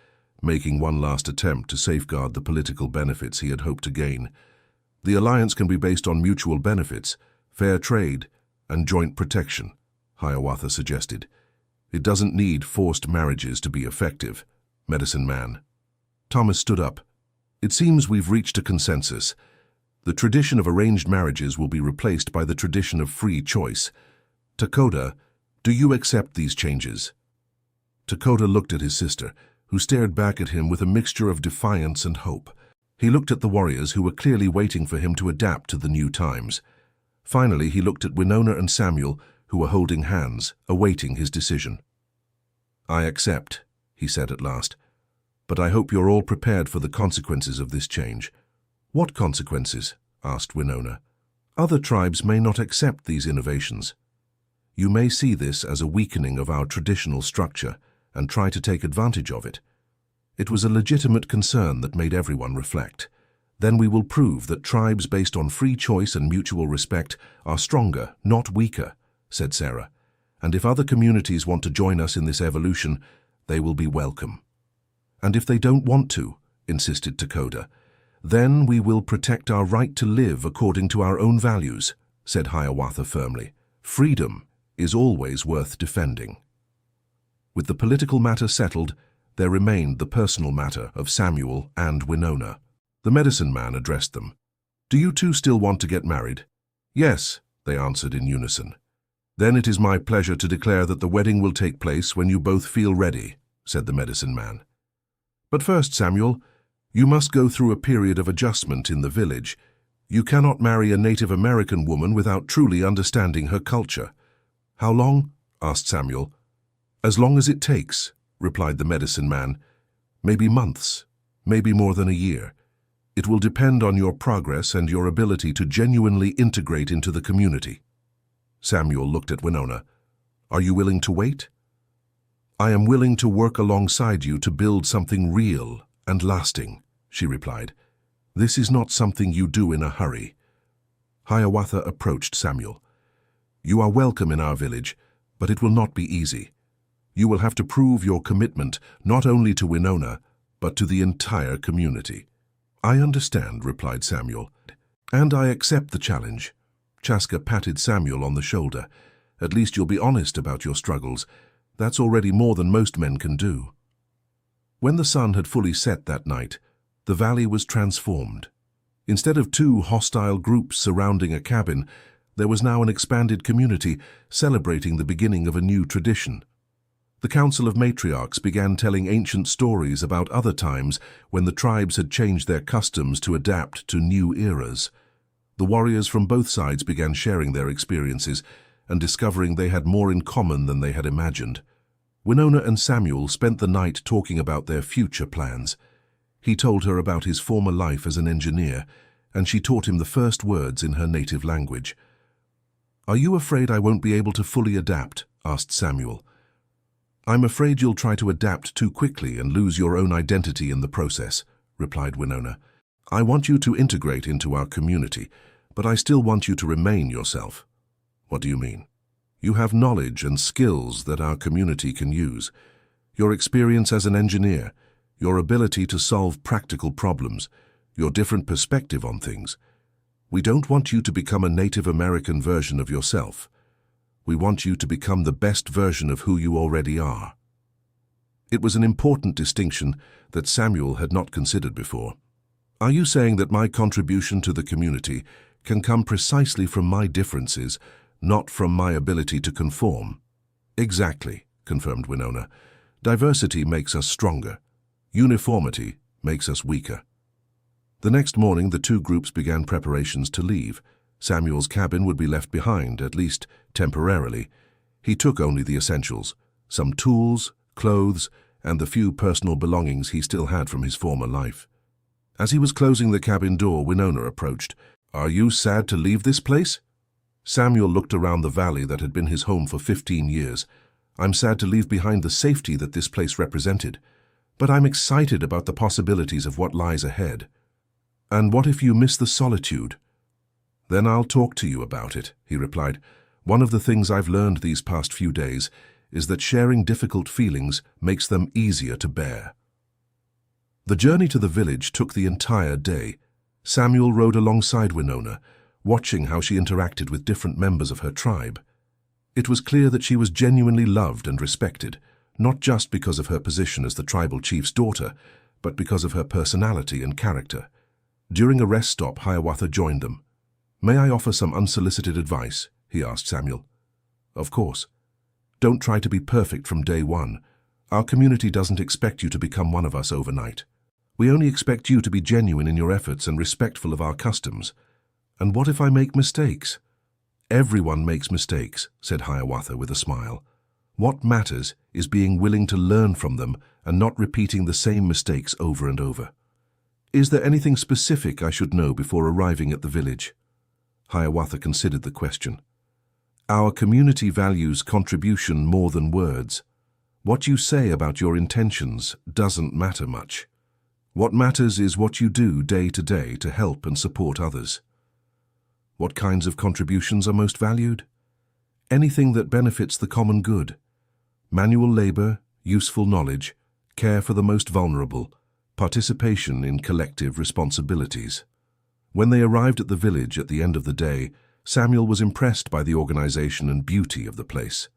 making one last attempt to safeguard the political benefits he had hoped to gain. The alliance can be based on mutual benefits, fair trade, and joint protection, Hiawatha suggested. It doesn't need forced marriages to be effective, Medicine Man. Thomas stood up. It seems we've reached a consensus. The tradition of arranged marriages will be replaced by the tradition of free choice. Takoda, do you accept these changes? Takoda looked at his sister, who stared back at him with a mixture of defiance and hope. He looked at the warriors who were clearly waiting for him to adapt to the new times. Finally, he looked at Winona and Samuel, who were holding hands, awaiting his decision. I accept, he said at last. But I hope you're all prepared for the consequences of this change. What consequences? Asked Winona. Other tribes may not accept these innovations. You may see this as a weakening of our traditional structure and try to take advantage of it. It was a legitimate concern that made everyone reflect. Then we will prove that tribes based on free choice and mutual respect are stronger, not weaker, said Sarah. And if other communities want to join us in this evolution, they will be welcome. And if they don't want to, insisted Takoda, then we will protect our right to live according to our own values, said Hiawatha firmly. Freedom is always worth defending. With the political matter settled, there remained the personal matter of Samuel and Winona. The medicine man addressed them. Do you two still want to get married? Yes, they answered in unison. Then it is my pleasure to declare that the wedding will take place when you both feel ready, said the medicine man. But first, Samuel, you must go through a period of adjustment in the village. You cannot marry a Native American woman without truly understanding her culture. How long? Asked Samuel. As long as it takes, replied the medicine man. Maybe months, maybe more than a year. It will depend on your progress and your ability to genuinely integrate into the community. Samuel looked at Winona. Are you willing to wait? I am willing to work alongside you to build something real and lasting, she replied. This is not something you do in a hurry. Hiawatha approached Samuel. You are welcome in our village, but it will not be easy. You will have to prove your commitment not only to Winona, but to the entire community. I understand, replied Samuel, and I accept the challenge. Chaska patted Samuel on the shoulder. At least you'll be honest about your struggles. That's already more than most men can do. When the sun had fully set that night, the valley was transformed. Instead of two hostile groups surrounding a cabin, there was now an expanded community celebrating the beginning of a new tradition. The Council of Matriarchs began telling ancient stories about other times when the tribes had changed their customs to adapt to new eras. The warriors from both sides began sharing their experiences and discovering they had more in common than they had imagined. Winona and Samuel spent the night talking about their future plans. He told her about his former life as an engineer, and she taught him the first words in her native language. "Are you afraid I won't be able to fully adapt?" asked Samuel. "I'm afraid you'll try to adapt too quickly and lose your own identity in the process," replied Winona. "I want you to integrate into our community, but I still want you to remain yourself." "What do you mean?" "You have knowledge and skills that our community can use. Your experience as an engineer, your ability to solve practical problems, your different perspective on things. We don't want you to become a Native American version of yourself. We want you to become the best version of who you already are." It was an important distinction that Samuel had not considered before. "Are you saying that my contribution to the community can come precisely from my differences, not from my ability to conform?" "Exactly," confirmed Winona. "Diversity makes us stronger. Uniformity makes us weaker." The next morning, the two groups began preparations to leave. Samuel's cabin would be left behind, at least temporarily. He took only the essentials, some tools, clothes, and the few personal belongings he still had from his former life. As he was closing the cabin door, Winona approached. "Are you sad to leave this place?" Samuel looked around the valley that had been his home for 15 years. "I'm sad to leave behind the safety that this place represented, but I'm excited about the possibilities of what lies ahead." "And what if you miss the solitude?" "Then I'll talk to you about it," he replied. "One of the things I've learned these past few days is that sharing difficult feelings makes them easier to bear." The journey to the village took the entire day. Samuel rode alongside Winona, watching how she interacted with different members of her tribe. It was clear that she was genuinely loved and respected, not just because of her position as the tribal chief's daughter, but because of her personality and character. During a rest stop, Hiawatha joined them. "May I offer some unsolicited advice?" he asked Samuel. "Of course. Don't try to be perfect from day one. Our community doesn't expect you to become one of us overnight. We only expect you to be genuine in your efforts and respectful of our customs. And what if I make mistakes?" "Everyone makes mistakes," said Hiawatha with a smile. "What matters is being willing to learn from them and not repeating the same mistakes over and over." "Is there anything specific I should know before arriving at the village?" Hiawatha considered the question. "Our community values contribution more than words. What you say about your intentions doesn't matter much. What matters is what you do day to day to help and support others." "What kinds of contributions are most valued?" "Anything that benefits the common good. Manual labor, useful knowledge, care for the most vulnerable, participation in collective responsibilities." When they arrived at the village at the end of the day, Samuel was impressed by the organization and beauty of the place.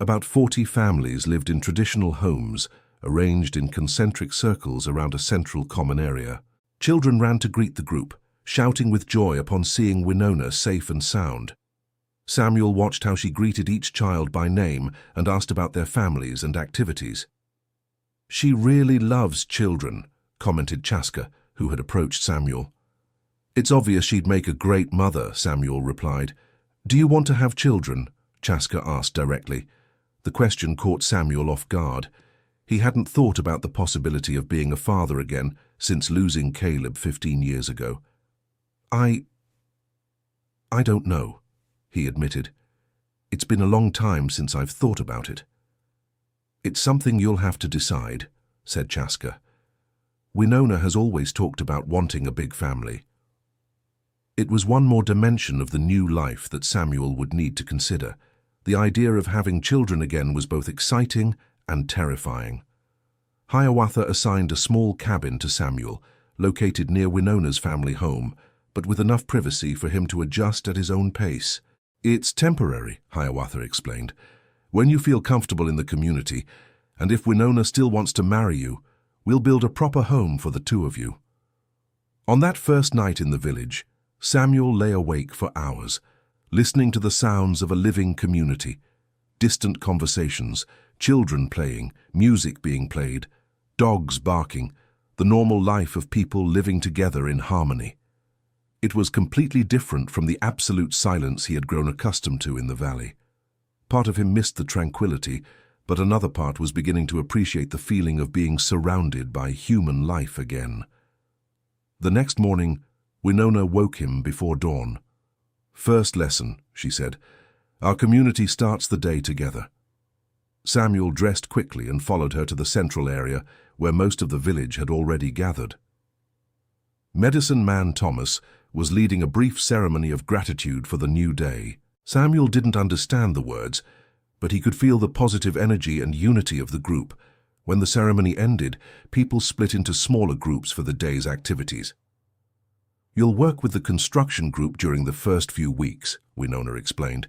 About 40 families lived in traditional homes, arranged in concentric circles around a central common area. Children ran to greet the group, shouting with joy upon seeing Winona safe and sound. Samuel watched how she greeted each child by name and asked about their families and activities. "She really loves children," commented Chaska, who had approached Samuel. "It's obvious she'd make a great mother," Samuel replied. "Do you want to have children?" Chaska asked directly. The question caught Samuel off guard. He hadn't thought about the possibility of being a father again since losing Caleb 15 years ago. I don't know," he admitted. "It's been a long time since I've thought about it." "It's something you'll have to decide," said Chaska. "Winona has always talked about wanting a big family." It was one more dimension of the new life that Samuel would need to consider. The idea of having children again was both exciting and terrifying. Hiawatha assigned a small cabin to Samuel, located near Winona's family home, but with enough privacy for him to adjust at his own pace. "It's temporary," Hiawatha explained. "When you feel comfortable in the community, and if Winona still wants to marry you, we'll build a proper home for the two of you." On that first night in the village, Samuel lay awake for hours, listening to the sounds of a living community, distant conversations, children playing, music being played, dogs barking, the normal life of people living together in harmony. It was completely different from the absolute silence he had grown accustomed to in the valley. Part of him missed the tranquility, but another part was beginning to appreciate the feeling of being surrounded by human life again. The next morning, Winona woke him before dawn. "First lesson," she said. Our community starts the day together. Samuel dressed quickly and followed her to the central area where most of the village had already gathered. Medicine Man Thomas was leading a brief ceremony of gratitude for the new day. Samuel didn't understand the words, but he could feel the positive energy and unity of the group. When the ceremony ended, people split into smaller groups for the day's activities. "You'll work with the construction group during the first few weeks," Winona explained.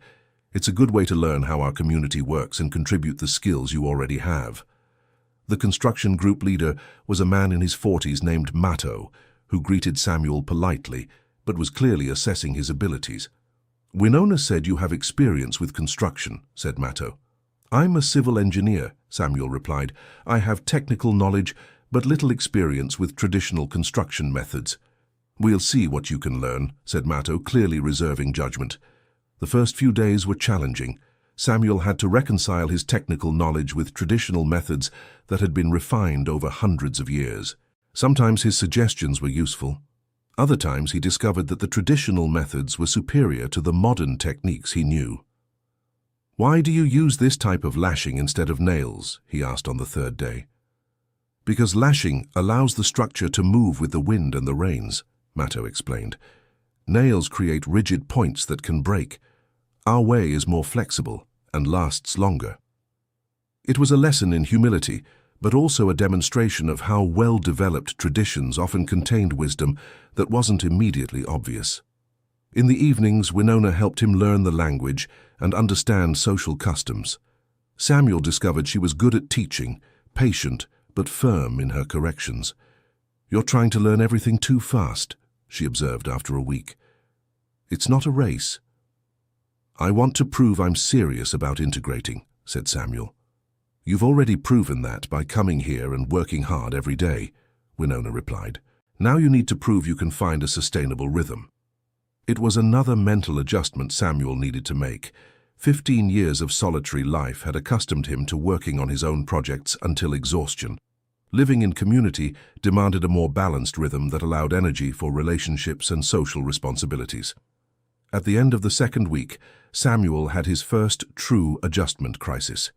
"It's a good way to learn how our community works and contribute the skills you already have." The construction group leader was a man in his 40s named Matto, who greeted Samuel politely, but was clearly assessing his abilities. "Winona said you have experience with construction," said Matto. "I'm a civil engineer," Samuel replied. "I have technical knowledge, but little experience with traditional construction methods." "We'll see what you can learn," said Matto, clearly reserving judgment. The first few days were challenging. Samuel had to reconcile his technical knowledge with traditional methods that had been refined over hundreds of years. Sometimes his suggestions were useful. Other times he discovered that the traditional methods were superior to the modern techniques he knew. "Why do you use this type of lashing instead of nails?" he asked on the third day. "Because lashing allows the structure to move with the wind and the rains," Matto explained. "Nails create rigid points that can break. Our way is more flexible and lasts longer." It was a lesson in humility, but also a demonstration of how well-developed traditions often contained wisdom that wasn't immediately obvious. In the evenings, Winona helped him learn the language and understand social customs. Samuel discovered she was good at teaching, patient but firm in her corrections. "You're trying to learn everything too fast," she observed after a week. "It's not a race." "I want to prove I'm serious about integrating," said Samuel. "You've already proven that by coming here and working hard every day," Winona replied. "Now you need to prove you can find a sustainable rhythm." It was another mental adjustment Samuel needed to make. 15 years of solitary life had accustomed him to working on his own projects until exhaustion. Living in community demanded a more balanced rhythm that allowed energy for relationships and social responsibilities. At the end of the second week, Samuel had his first true adjustment crisis.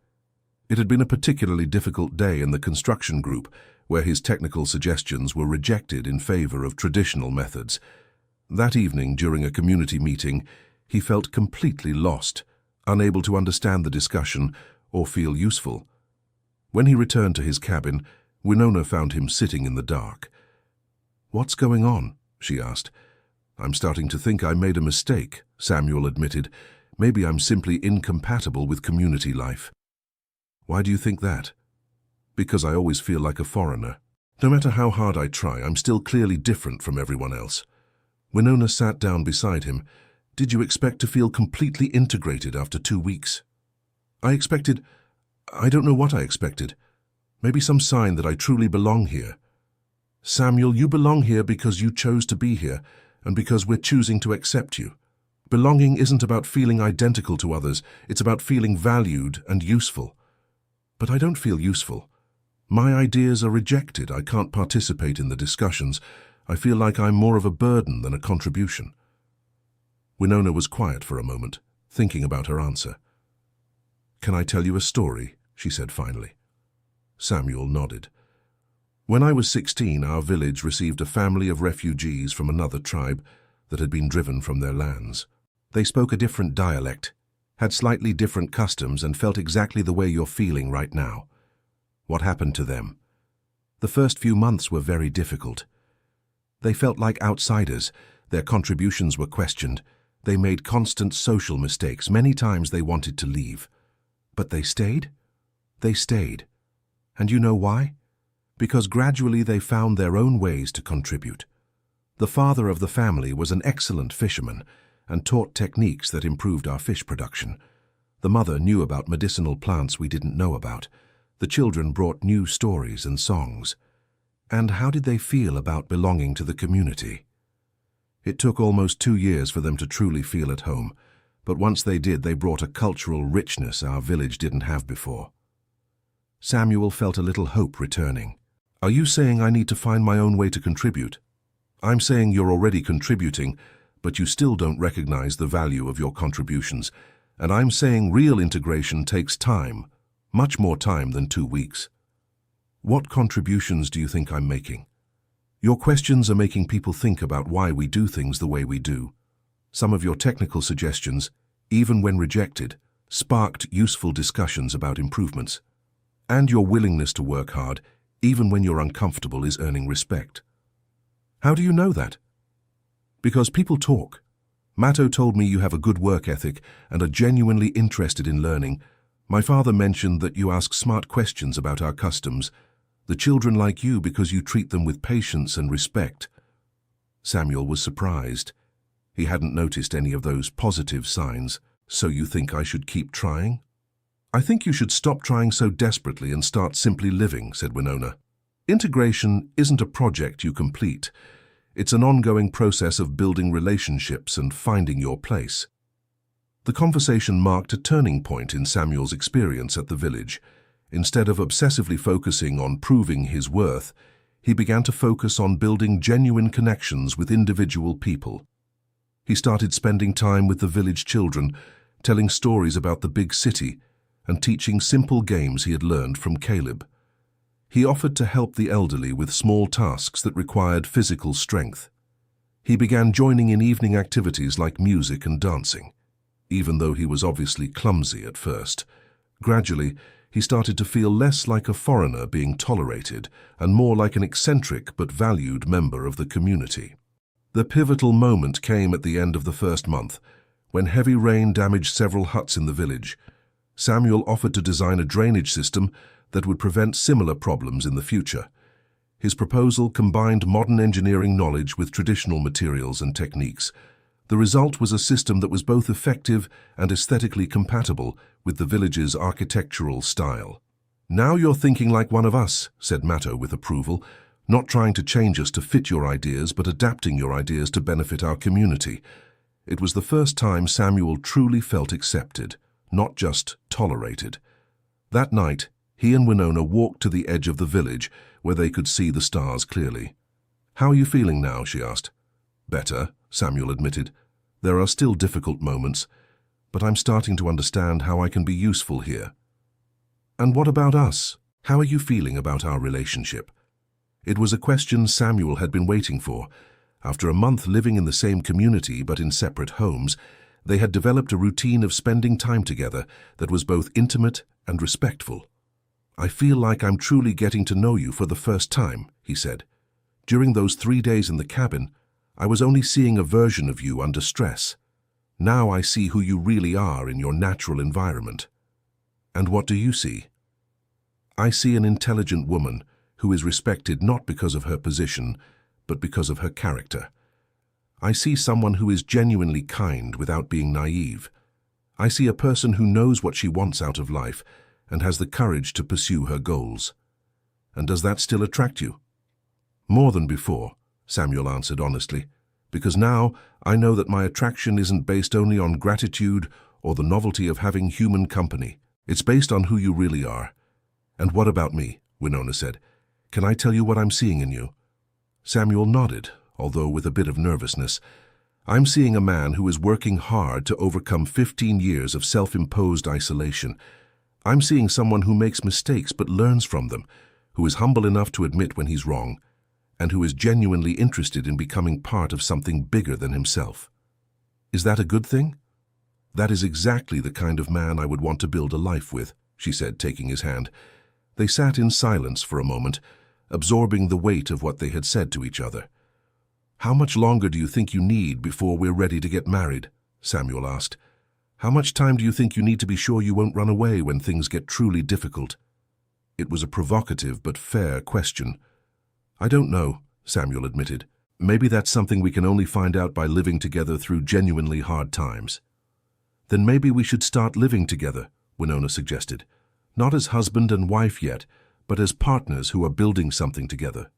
It had been a particularly difficult day in the construction group, where his technical suggestions were rejected in favor of traditional methods. That evening, during a community meeting, he felt completely lost, unable to understand the discussion or feel useful. When he returned to his cabin, Winona found him sitting in the dark. "What's going on?" she asked. "I'm starting to think I made a mistake," Samuel admitted. "Maybe I'm simply incompatible with community life." "Why do you think that?" "Because I always feel like a foreigner. No matter how hard I try, I'm still clearly different from everyone else." Winona sat down beside him. "Did you expect to feel completely integrated after 2 weeks?" I don't know what I expected. Maybe some sign that I truly belong here." "Samuel, you belong here because you chose to be here, and because we're choosing to accept you. Belonging isn't about feeling identical to others, it's about feeling valued and useful." "But I don't feel useful. My ideas are rejected. I can't participate in the discussions. I feel like I'm more of a burden than a contribution." Winona was quiet for a moment, thinking about her answer. "Can I tell you a story?" she said finally. Samuel nodded. "When I was 16, our village received a family of refugees from another tribe that had been driven from their lands. They spoke a different dialect, had slightly different customs, and felt exactly the way you're feeling right now. What happened to them? The first few months were very difficult. They felt like outsiders. Their contributions were questioned. They made constant social mistakes. Many times they wanted to leave. But they stayed? They stayed. And you know why? Because gradually they found their own ways to contribute. The father of the family was an excellent fisherman and taught techniques that improved our fish production. The mother knew about medicinal plants we didn't know about. The children brought new stories and songs. And how did they feel about belonging to the community? It took almost 2 years for them to truly feel at home, but once they did, they brought a cultural richness our village didn't have before. Samuel felt a little hope returning. "Are you saying I need to find my own way to contribute?" "I'm saying you're already contributing, but you still don't recognize the value of your contributions, And I'm saying real integration takes time, much more time than 2 weeks. What contributions do you think I'm making? Your questions are making people think about why we do things the way we do. Some of your technical suggestions, even when rejected, sparked useful discussions about improvements. And your willingness to work hard, even when you're uncomfortable, is earning respect. How do you know that? Because people talk. Matto told me you have a good work ethic and are genuinely interested in learning. My father mentioned that you ask smart questions about our customs. The children like you because you treat them with patience and respect. Samuel was surprised. He hadn't noticed any of those positive signs. So you think I should keep trying? I think you should stop trying so desperately and start simply living, said Winona. Integration isn't a project you complete. It's an ongoing process of building relationships and finding your place. The conversation marked a turning point in Samuel's experience at the village. Instead of obsessively focusing on proving his worth, he began to focus on building genuine connections with individual people. He started spending time with the village children, telling stories about the big city, and teaching simple games he had learned from Caleb. He offered to help the elderly with small tasks that required physical strength. He began joining in evening activities like music and dancing. Even though he was obviously clumsy at first, gradually he started to feel less like a foreigner being tolerated and more like an eccentric but valued member of the community. The pivotal moment came at the end of the first month, when heavy rain damaged several huts in the village. Samuel offered to design a drainage system that would prevent similar problems in the future. His proposal combined modern engineering knowledge with traditional materials and techniques. The result was a system that was both effective and aesthetically compatible with the village's architectural style. "Now you're thinking like one of us," said Matto with approval, "not trying to change us to fit your ideas, but adapting your ideas to benefit our community." It was the first time Samuel truly felt accepted, not just tolerated. That night, he and Winona walked to the edge of the village where they could see the stars clearly. "How are you feeling now?" she asked. "Better," Samuel admitted. "There are still difficult moments, but I'm starting to understand how I can be useful here." "And what about us? How are you feeling about our relationship?" It was a question Samuel had been waiting for. After a month living in the same community but in separate homes, they had developed a routine of spending time together that was both intimate and respectful. "I feel like I'm truly getting to know you for the first time," he said. "During those 3 days in the cabin, I was only seeing a version of you under stress. Now I see who you really are in your natural environment." "And what do you see?" "I see an intelligent woman who is respected not because of her position, but because of her character. I see someone who is genuinely kind without being naive. I see a person who knows what she wants out of life and has the courage to pursue her goals." "And does that still attract you?" "More than before," Samuel answered honestly, "because now I know that my attraction isn't based only on gratitude or the novelty of having human company. It's based on who you really are." "And what about me?" Winona said. "Can I tell you what I'm seeing in you?" Samuel nodded, although with a bit of nervousness. "I'm seeing a man who is working hard to overcome 15 years of self-imposed isolation. I'm seeing someone who makes mistakes but learns from them, who is humble enough to admit when he's wrong, and who is genuinely interested in becoming part of something bigger than himself. Is that a good thing?" "That is exactly the kind of man I would want to build a life with," she said, taking his hand. They sat in silence for a moment, absorbing the weight of what they had said to each other. "How much longer do you think you need before we're ready to get married?" Samuel asked. "How much time do you think you need to be sure you won't run away when things get truly difficult?" It was a provocative but fair question. "I don't know," Samuel admitted. "Maybe that's something we can only find out by living together through genuinely hard times." "Then maybe we should start living together," Winona suggested. "Not as husband and wife yet, but as partners who are building something together."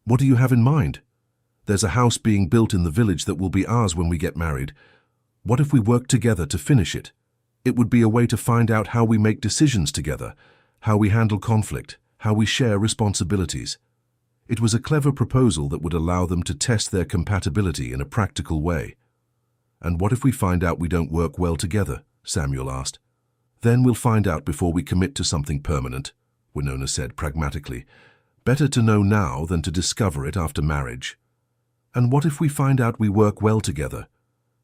"What do you have in mind?" "There's a house being built in the village that will be ours when we get married. What if we work together to finish it? It would be a way to find out how we make decisions together, how we handle conflict, how we share responsibilities." It was a clever proposal that would allow them to test their compatibility in a practical way. "And what if we find out we don't work well together?" Samuel asked. Then we'll find out before we commit to something permanent, Winona said pragmatically. Better to know now than to discover it after marriage. And what if we find out we work well together?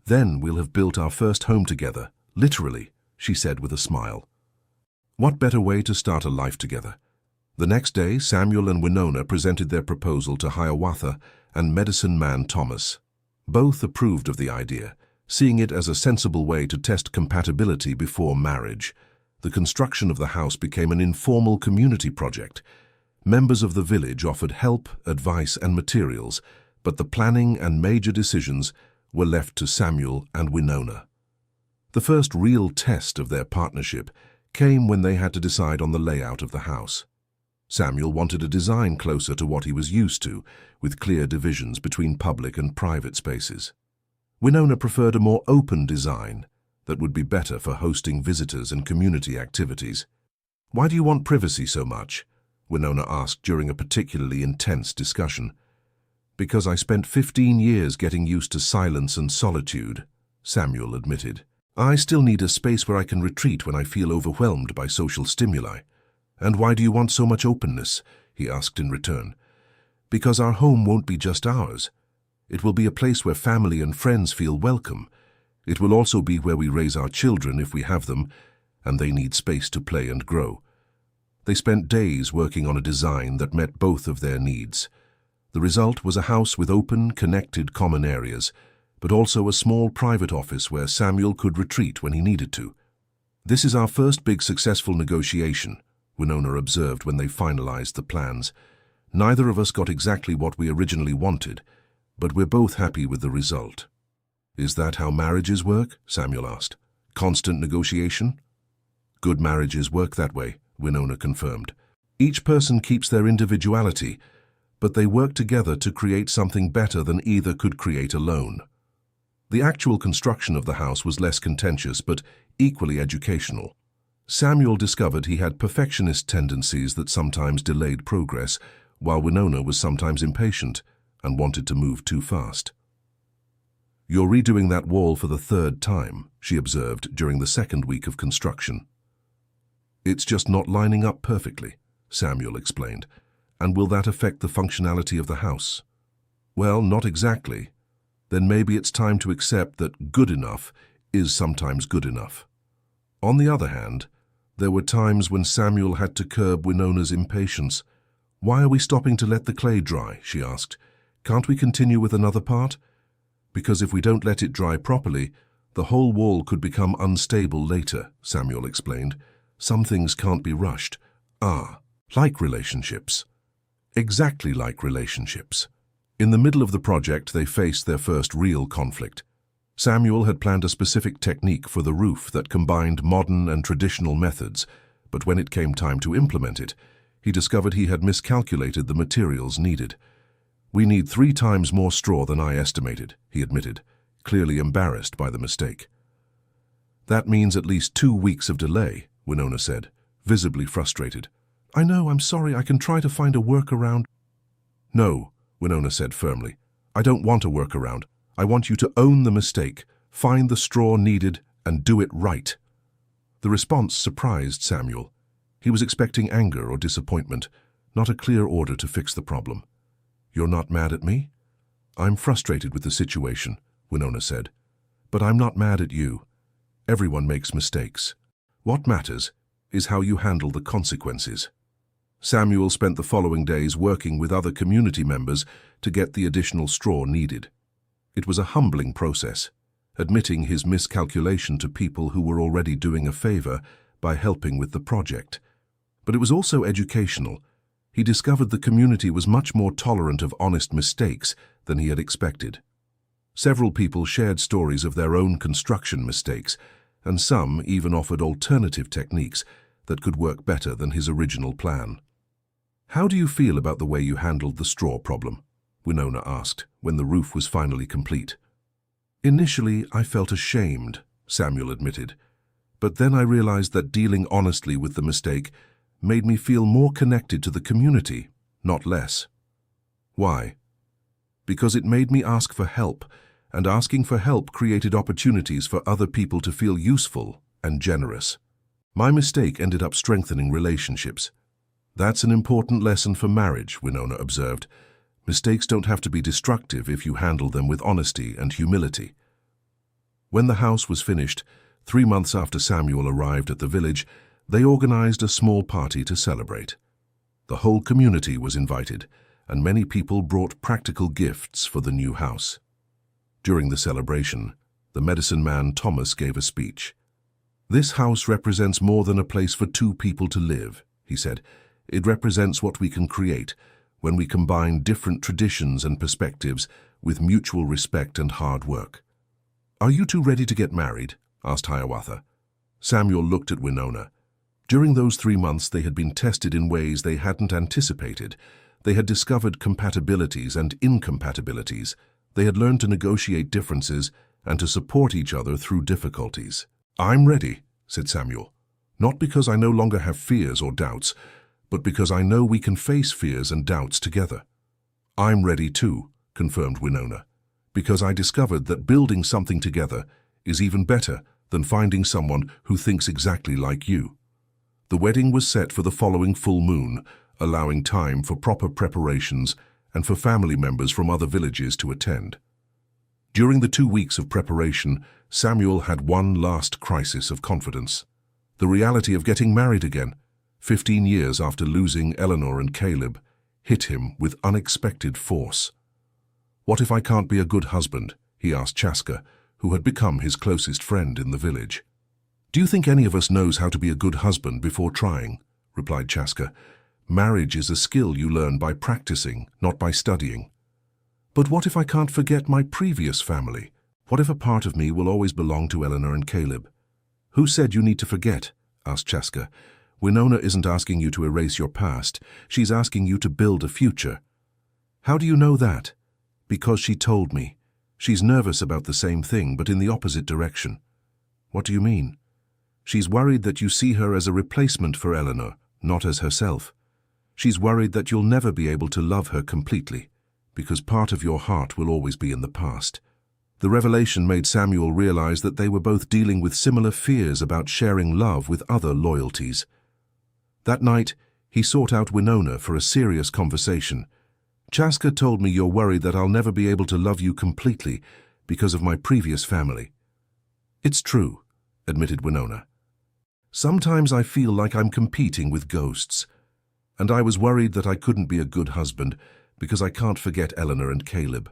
Then we'll have built our first home together, literally, she said with a smile. What better way to start a life together? The next day, Samuel and Winona presented their proposal to Hiawatha and medicine man Thomas. Both approved of the idea, seeing it as a sensible way to test compatibility before marriage. The construction of the house became an informal community project. Members of the village offered help, advice, and materials, but the planning and major decisions were left to Samuel and Winona. The first real test of their partnership came when they had to decide on the layout of the house. Samuel wanted a design closer to what he was used to, with clear divisions between public and private spaces. Winona preferred a more open design that would be better for hosting visitors and community activities. "Why do you want privacy so much?" Winona asked during a particularly intense discussion. "Because I spent 15 years getting used to silence and solitude," Samuel admitted. "I still need a space where I can retreat when I feel overwhelmed by social stimuli." "And why do you want so much openness?" he asked in return. "Because our home won't be just ours. It will be a place where family and friends feel welcome. It will also be where we raise our children if we have them, and they need space to play and grow." They spent days working on a design that met both of their needs. The result was a house with open, connected common areas, but also a small private office where Samuel could retreat when he needed to. "This is our first big successful negotiation," Winona observed when they finalized the plans. "Neither of us got exactly what we originally wanted, but we're both happy with the result." "Is that how marriages work?" Samuel asked. "Constant negotiation?" "Good marriages work that way," Winona confirmed. "Each person keeps their individuality, but they work together to create something better than either could create alone." The actual construction of the house was less contentious but equally educational. Samuel discovered he had perfectionist tendencies that sometimes delayed progress, while Winona was sometimes impatient and wanted to move too fast. "You're redoing that wall for the third time," she observed during the second week of construction. "It's just not lining up perfectly," Samuel explained. "And will that affect the functionality of the house?" "Well, not exactly. Then maybe it's time to accept that good enough is sometimes good enough." On the other hand, there were times when Samuel had to curb Winona's impatience. "Why are we stopping to let the clay dry?" she asked. "Can't we continue with another part?" "Because if we don't let it dry properly, the whole wall could become unstable later," Samuel explained. "Some things can't be rushed." "Ah, like relationships." "Exactly like relationships." In the middle of the project, they faced their first real conflict. Samuel had planned a specific technique for the roof that combined modern and traditional methods, but when it came time to implement it, he discovered he had miscalculated the materials needed. "We need 3 times more straw than I estimated," he admitted, clearly embarrassed by the mistake. "That means at least 2 weeks of delay," Winona said, visibly frustrated. "I know, I'm sorry, I can try to find a workaround." "No," Winona said firmly. "I don't want a workaround. I want you to own the mistake, find the straw needed, and do it right." The response surprised Samuel. He was expecting anger or disappointment, not a clear order to fix the problem. "You're not mad at me?" "I'm frustrated with the situation," Winona said. "But I'm not mad at you. Everyone makes mistakes. What matters is how you handle the consequences." Samuel spent the following days working with other community members to get the additional straw needed. It was a humbling process, admitting his miscalculation to people who were already doing a favor by helping with the project. But it was also educational. He discovered the community was much more tolerant of honest mistakes than he had expected. Several people shared stories of their own construction mistakes, and some even offered alternative techniques that could work better than his original plan. "How do you feel about the way you handled the straw problem?" Winona asked when the roof was finally complete. "Initially, I felt ashamed," Samuel admitted. "But then I realized that dealing honestly with the mistake made me feel more connected to the community, not less." "Why?" "Because it made me ask for help, and asking for help created opportunities for other people to feel useful," and generous. My mistake ended up strengthening relationships. That's an important lesson for marriage, Winona observed. Mistakes don't have to be destructive if you handle them with honesty and humility. When the house was finished, 3 months after Samuel arrived at the village, they organized a small party to celebrate. The whole community was invited, and many people brought practical gifts for the new house. During the celebration, the medicine man Thomas gave a speech. "This house represents more than a place for two people to live," he said. "It represents what we can create when we combine different traditions and perspectives with mutual respect and hard work." "Are you two ready to get married?" asked Hiawatha. Samuel looked at Winona. During those 3 months they had been tested in ways they hadn't anticipated. They had discovered compatibilities and incompatibilities. They had learned to negotiate differences and to support each other through difficulties. "I'm ready," said Samuel. "Not because I no longer have fears or doubts, but because I know we can face fears and doubts together." "I'm ready too," confirmed Winona, "because I discovered that building something together is even better than finding someone who thinks exactly like you." The wedding was set for the following full moon, allowing time for proper preparations and for family members from other villages to attend. During the 2 weeks of preparation, Samuel had one last crisis of confidence. The reality of getting married again, 15 years after losing Eleanor and Caleb, hit him with unexpected force. "What if I can't be a good husband?" he asked Chaska, who had become his closest friend in the village. "Do you think any of us knows how to be a good husband before trying?" replied Chaska. "Marriage is a skill you learn by practicing, not by studying." "But what if I can't forget my previous family? What if a part of me will always belong to Eleanor and Caleb?" "Who said you need to forget?" asked Chaska. "Winona isn't asking you to erase your past. She's asking you to build a future." "How do you know that?" "Because she told me. She's nervous about the same thing, but in the opposite direction." "What do you mean?" "She's worried that you see her as a replacement for Eleanor, not as herself. She's worried that you'll never be able to love her completely, because part of your heart will always be in the past." The revelation made Samuel realize that they were both dealing with similar fears about sharing love with other loyalties. That night, he sought out Winona for a serious conversation. "Chaska told me you're worried that I'll never be able to love you completely because of my previous family." "It's true," admitted Winona. "Sometimes I feel like I'm competing with ghosts, and I was worried that I couldn't be a good husband because I can't forget Eleanor and Caleb."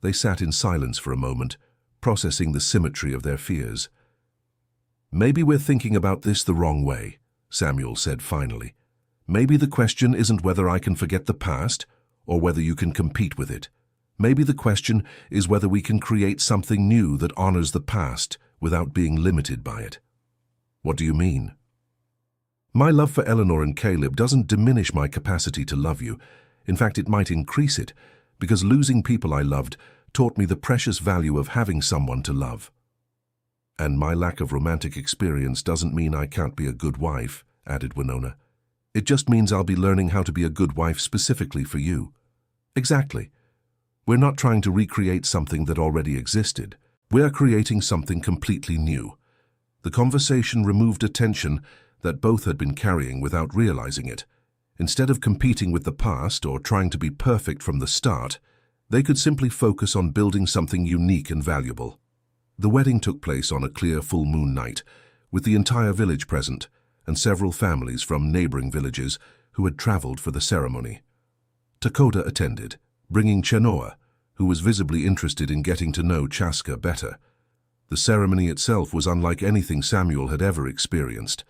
They sat in silence for a moment, processing the symmetry of their fears. "Maybe we're thinking about this the wrong way," Samuel said finally. "Maybe the question isn't whether I can forget the past or whether you can compete with it. Maybe the question is whether we can create something new that honors the past without being limited by it." "What do you mean?" "My love for Eleanor and Caleb doesn't diminish my capacity to love you. In fact, it might increase it, because losing people I loved taught me the precious value of having someone to love." "And my lack of romantic experience doesn't mean I can't be a good wife," added Winona. "It just means I'll be learning how to be a good wife specifically for you." "Exactly. We're not trying to recreate something that already existed. We're creating something completely new." The conversation removed a tension that both had been carrying without realizing it. Instead of competing with the past or trying to be perfect from the start, they could simply focus on building something unique and valuable. The wedding took place on a clear full moon night, with the entire village present and several families from neighboring villages who had traveled for the ceremony. Takoda attended, bringing Chenoa, who was visibly interested in getting to know Chaska better. The ceremony itself was unlike anything Samuel had ever experienced.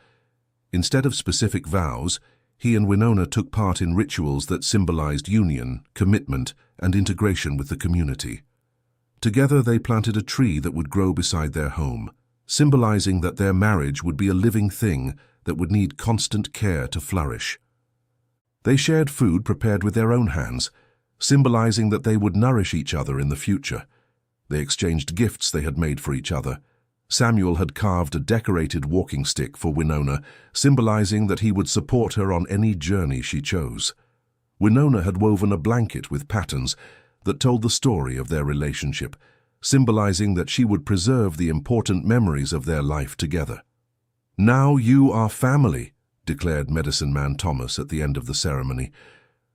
Instead of specific vows, he and Winona took part in rituals that symbolized union, commitment, and integration with the community. Together they planted a tree that would grow beside their home, symbolizing that their marriage would be a living thing that would need constant care to flourish. They shared food prepared with their own hands, symbolizing that they would nourish each other in the future. They exchanged gifts they had made for each other. Samuel had carved a decorated walking stick for Winona, symbolizing that he would support her on any journey she chose. Winona had woven a blanket with patterns that told the story of their relationship, symbolizing that she would preserve the important memories of their life together. "Now you are family," declared Medicine Man Thomas at the end of the ceremony,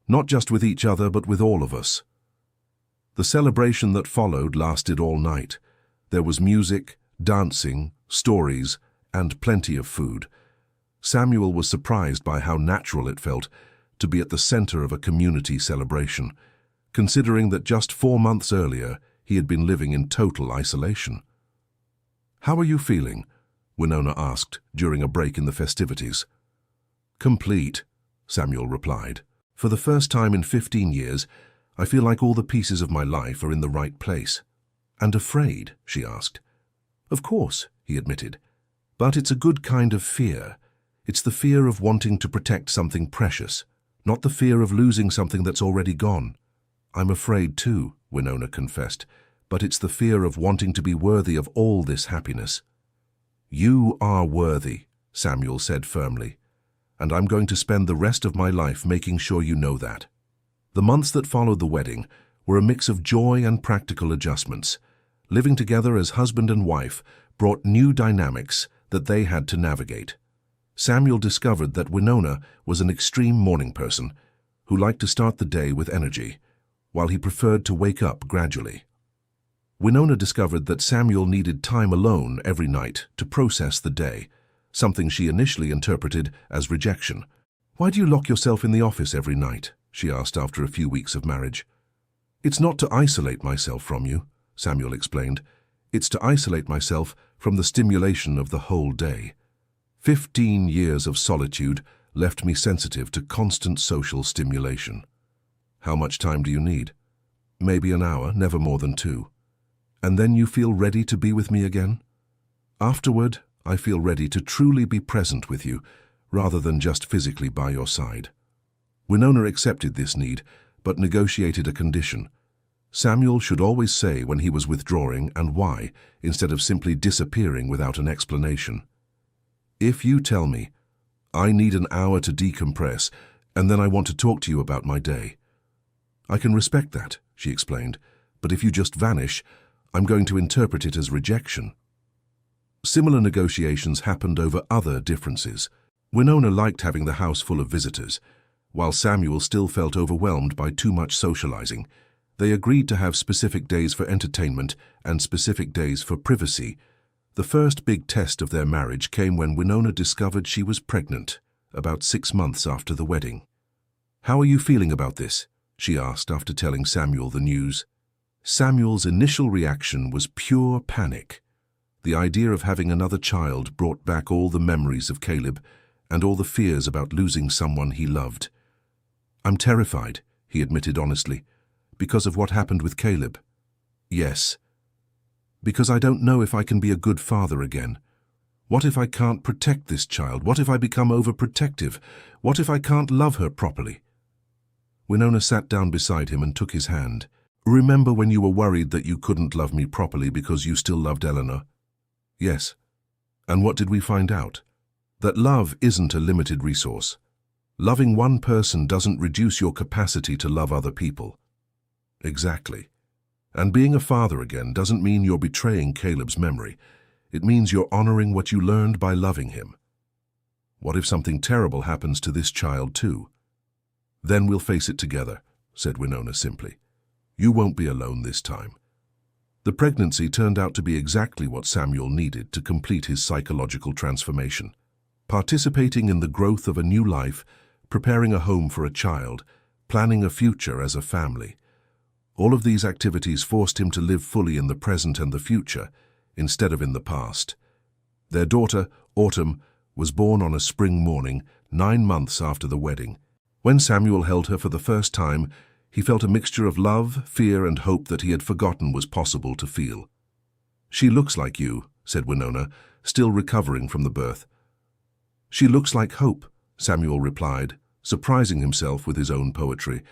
"not just with each other but with all of us." The celebration that followed lasted all night. There was music, dancing, stories, and plenty of food. Samuel was surprised by how natural it felt to be at the center of a community celebration, considering that just 4 months earlier he had been living in total isolation. "How are you feeling?" Winona asked during a break in the festivities. "Complete," Samuel replied. "For the first time in 15 years, I feel like all the pieces of my life are in the right place." "And afraid?" she asked. "Of course," he admitted. "But it's a good kind of fear. It's the fear of wanting to protect something precious, not the fear of losing something that's already gone." "I'm afraid too," Winona confessed, "but it's the fear of wanting to be worthy of all this happiness." "You are worthy," Samuel said firmly, "and I'm going to spend the rest of my life making sure you know that." The months that followed the wedding were a mix of joy and practical adjustments. Living together as husband and wife brought new dynamics that they had to navigate. Samuel discovered that Winona was an extreme morning person who liked to start the day with energy, while he preferred to wake up gradually. Winona discovered that Samuel needed time alone every night to process the day, something she initially interpreted as rejection. "Why do you lock yourself in the office every night?" she asked after a few weeks of marriage. "It's not to isolate myself from you," Samuel explained. "It's to isolate myself from the stimulation of the whole day. 15 years of solitude left me sensitive to constant social stimulation." "How much time do you need?" "Maybe an hour, never more than 2. "And then you feel ready to be with me again?" "Afterward, I feel ready to truly be present with you, rather than just physically by your side." Winona accepted this need, but negotiated a condition. Samuel should always say when he was withdrawing and why, instead of simply disappearing without an explanation. "If you tell me, I need an hour to decompress, and then I want to talk to you about my day." "I can respect that," she explained, "but if you just vanish, I'm going to interpret it as rejection." Similar negotiations happened over other differences. Winona liked having the house full of visitors, while Samuel still felt overwhelmed by too much socializing. They agreed to have specific days for entertainment and specific days for privacy. The first big test of their marriage came when Winona discovered she was pregnant, about 6 months after the wedding. "How are you feeling about this?" she asked after telling Samuel the news. Samuel's initial reaction was pure panic. The idea of having another child brought back all the memories of Caleb and all the fears about losing someone he loved. "I'm terrified," he admitted honestly, "because of what happened with Caleb." "Yes. Because I don't know if I can be a good father again. What if I can't protect this child? What if I become overprotective? What if I can't love her properly?" Winona sat down beside him and took his hand. "Remember when you were worried that you couldn't love me properly because you still loved Eleanor?" "Yes. And what did we find out? That love isn't a limited resource. Loving one person doesn't reduce your capacity to love other people." "Exactly. And being a father again doesn't mean you're betraying Caleb's memory. It means you're honoring what you learned by loving him. What if something terrible happens to this child too?" "Then we'll face it together," said Winona simply. "You won't be alone this time." The pregnancy turned out to be exactly what Samuel needed to complete his psychological transformation. Participating in the growth of a new life, preparing a home for a child, planning a future as a family. All of these activities forced him to live fully in the present and the future, instead of in the past. Their daughter, Autumn, was born on a spring morning, 9 months after the wedding. When Samuel held her for the first time, he felt a mixture of love, fear, and hope that he had forgotten was possible to feel. "She looks like you," said Winona, still recovering from the birth. "She looks like hope," Samuel replied, surprising himself with his own poetry.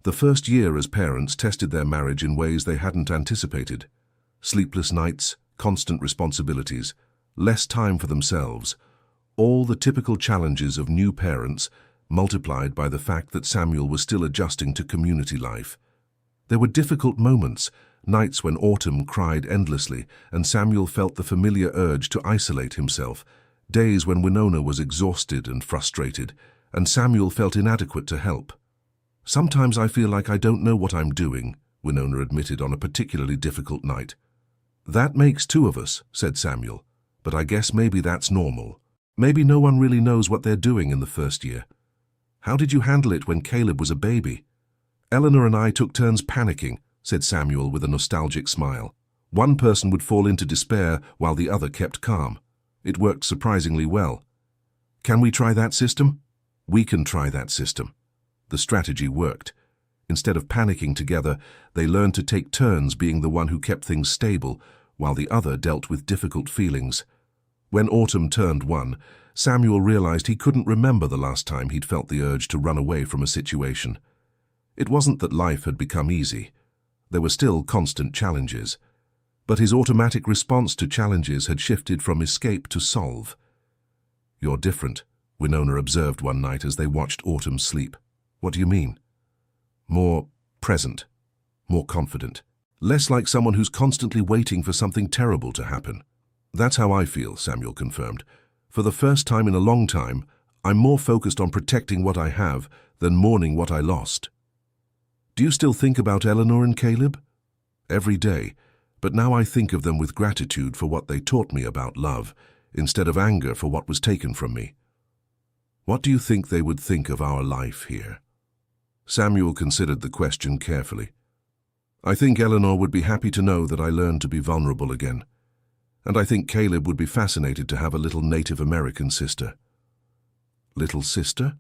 The first year as parents tested their marriage in ways they hadn't anticipated. Sleepless nights, constant responsibilities, less time for themselves, all the typical challenges of new parents multiplied by the fact that Samuel was still adjusting to community life. There were difficult moments, nights when Autumn cried endlessly and Samuel felt the familiar urge to isolate himself, days when Winona was exhausted and frustrated, and Samuel felt inadequate to help. "Sometimes I feel like I don't know what I'm doing," Winona admitted on a particularly difficult night. "That makes two of us," said Samuel, "but I guess maybe that's normal. Maybe no one really knows what they're doing in the first year. How did you handle it when Caleb was a baby?" "Eleanor and I took turns panicking," said Samuel with a nostalgic smile. "One person would fall into despair while the other kept calm. It worked surprisingly well." "Can we try that system?" "We can try that system." The strategy worked. Instead of panicking together, they learned to take turns being the one who kept things stable, while the other dealt with difficult feelings. When Autumn turned 1, Samuel realized he couldn't remember the last time he'd felt the urge to run away from a situation. It wasn't that life had become easy. There were still constant challenges. But his automatic response to challenges had shifted from escape to solve. "You're different," Winona observed one night as they watched Autumn sleep. "What do you mean?" "More present, more confident, less like someone who's constantly waiting for something terrible to happen." "That's how I feel," Samuel confirmed. "For the first time in a long time, I'm more focused on protecting what I have than mourning what I lost." "Do you still think about Eleanor and Caleb?" "Every day, but now I think of them with gratitude for what they taught me about love, instead of anger for what was taken from me." "What do you think they would think of our life here?" Samuel considered the question carefully. "I think Eleanor would be happy to know that I learned to be vulnerable again. And I think Caleb would be fascinated to have a little Native American sister." "Little sister?"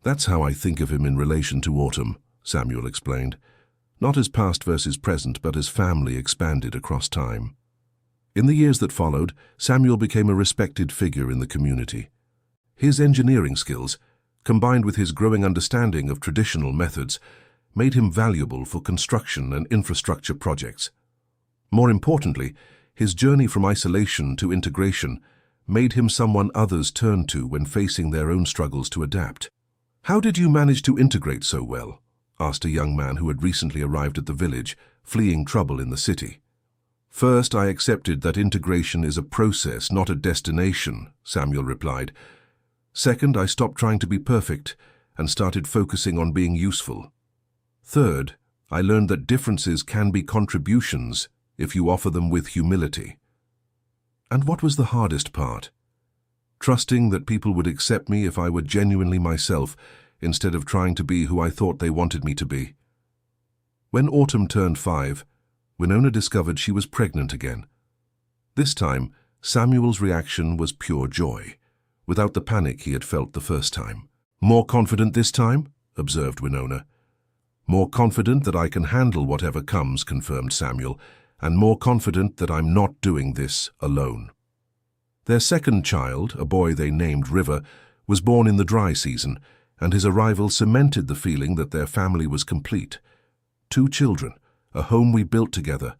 "That's how I think of him in relation to Autumn," Samuel explained. "Not as past versus present, but as family expanded across time." In the years that followed, Samuel became a respected figure in the community. His engineering skills, combined with his growing understanding of traditional methods, made him valuable for construction and infrastructure projects. More importantly, his journey from isolation to integration made him someone others turn to when facing their own struggles to adapt. "How did you manage to integrate so well?" asked a young man who had recently arrived at the village, fleeing trouble in the city. "First, I accepted that integration is a process, not a destination," Samuel replied. "Second, I stopped trying to be perfect and started focusing on being useful. Third, I learned that differences can be contributions if you offer them with humility." "And what was the hardest part?" "Trusting that people would accept me if I were genuinely myself, instead of trying to be who I thought they wanted me to be." When Autumn turned 5, Winona discovered she was pregnant again. This time, Samuel's reaction was pure joy, without the panic he had felt the first time. "More confident this time?" observed Winona. "More confident that I can handle whatever comes," confirmed Samuel, "and more confident that I'm not doing this alone." Their second child, a boy they named River, was born in the dry season, and his arrival cemented the feeling that their family was complete. 2 children, a home we built together,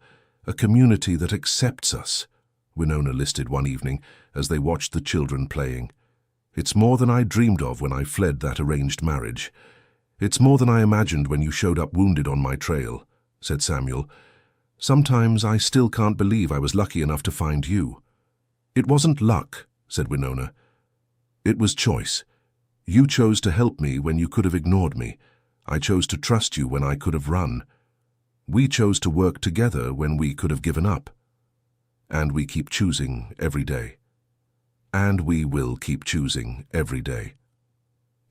a community that accepts us, Winona listed one evening as they watched the children playing. "It's more than I dreamed of when I fled that arranged marriage. It's more than I imagined when you showed up wounded on my trail," said Samuel. "Sometimes I still can't believe I was lucky enough to find you." "It wasn't luck," said Winona. "It was choice. You chose to help me when you could have ignored me. I chose to trust you when I could have run. We chose to work together when we could have given up. And we keep choosing every day. And we will keep choosing every day."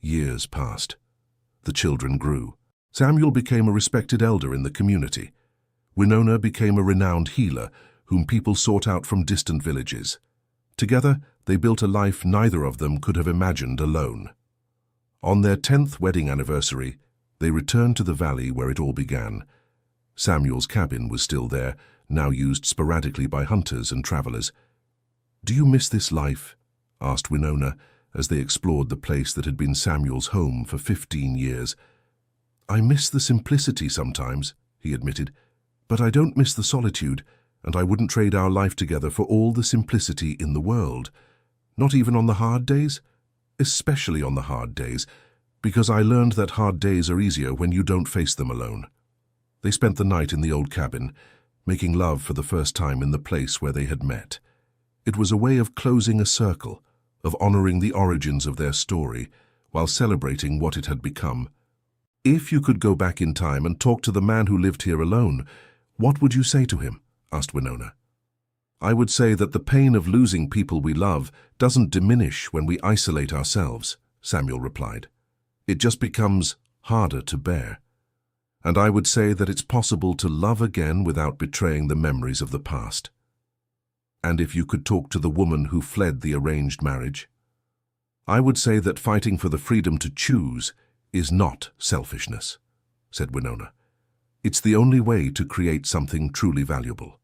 Years passed. The children grew. Samuel became a respected elder in the community. Winona became a renowned healer whom people sought out from distant villages. Together, they built a life neither of them could have imagined alone. On their 10th wedding anniversary, they returned to the valley where it all began. Samuel's cabin was still there, now used sporadically by hunters and travelers. "Do you miss this life?" asked Winona as they explored the place that had been Samuel's home for 15 years. "I miss the simplicity sometimes," he admitted, "but I don't miss the solitude, and I wouldn't trade our life together for all the simplicity in the world. Not even on the hard days? Especially on the hard days, because I learned that hard days are easier when you don't face them alone." They spent the night in the old cabin, making love for the first time in the place where they had met. It was a way of closing a circle, of honoring the origins of their story, while celebrating what it had become. "If you could go back in time and talk to the man who lived here alone, what would you say to him?" asked Winona. "I would say that the pain of losing people we love doesn't diminish when we isolate ourselves," Samuel replied. "It just becomes harder to bear. And I would say that it's possible to love again without betraying the memories of the past." "And if you could talk to the woman who fled the arranged marriage?" "I would say that fighting for the freedom to choose is not selfishness," said Winona. "It's the only way to create something truly valuable.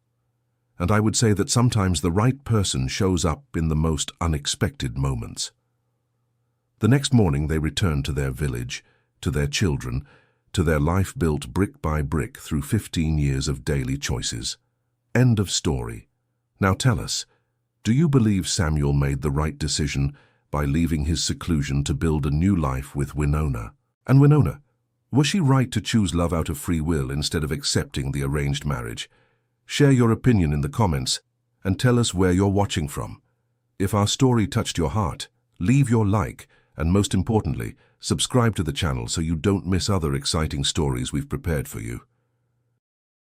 And I would say that sometimes the right person shows up in the most unexpected moments." The next morning they returned to their village, to their children, to their life built brick by brick through 15 years of daily choices. End of story. Now tell us, do you believe Samuel made the right decision by leaving his seclusion to build a new life with Winona? And Winona, was she right to choose love out of free will instead of accepting the arranged marriage? Share your opinion in the comments and tell us where you're watching from. If our story touched your heart, leave your like and, most importantly, subscribe to the channel so you don't miss other exciting stories we've prepared for you.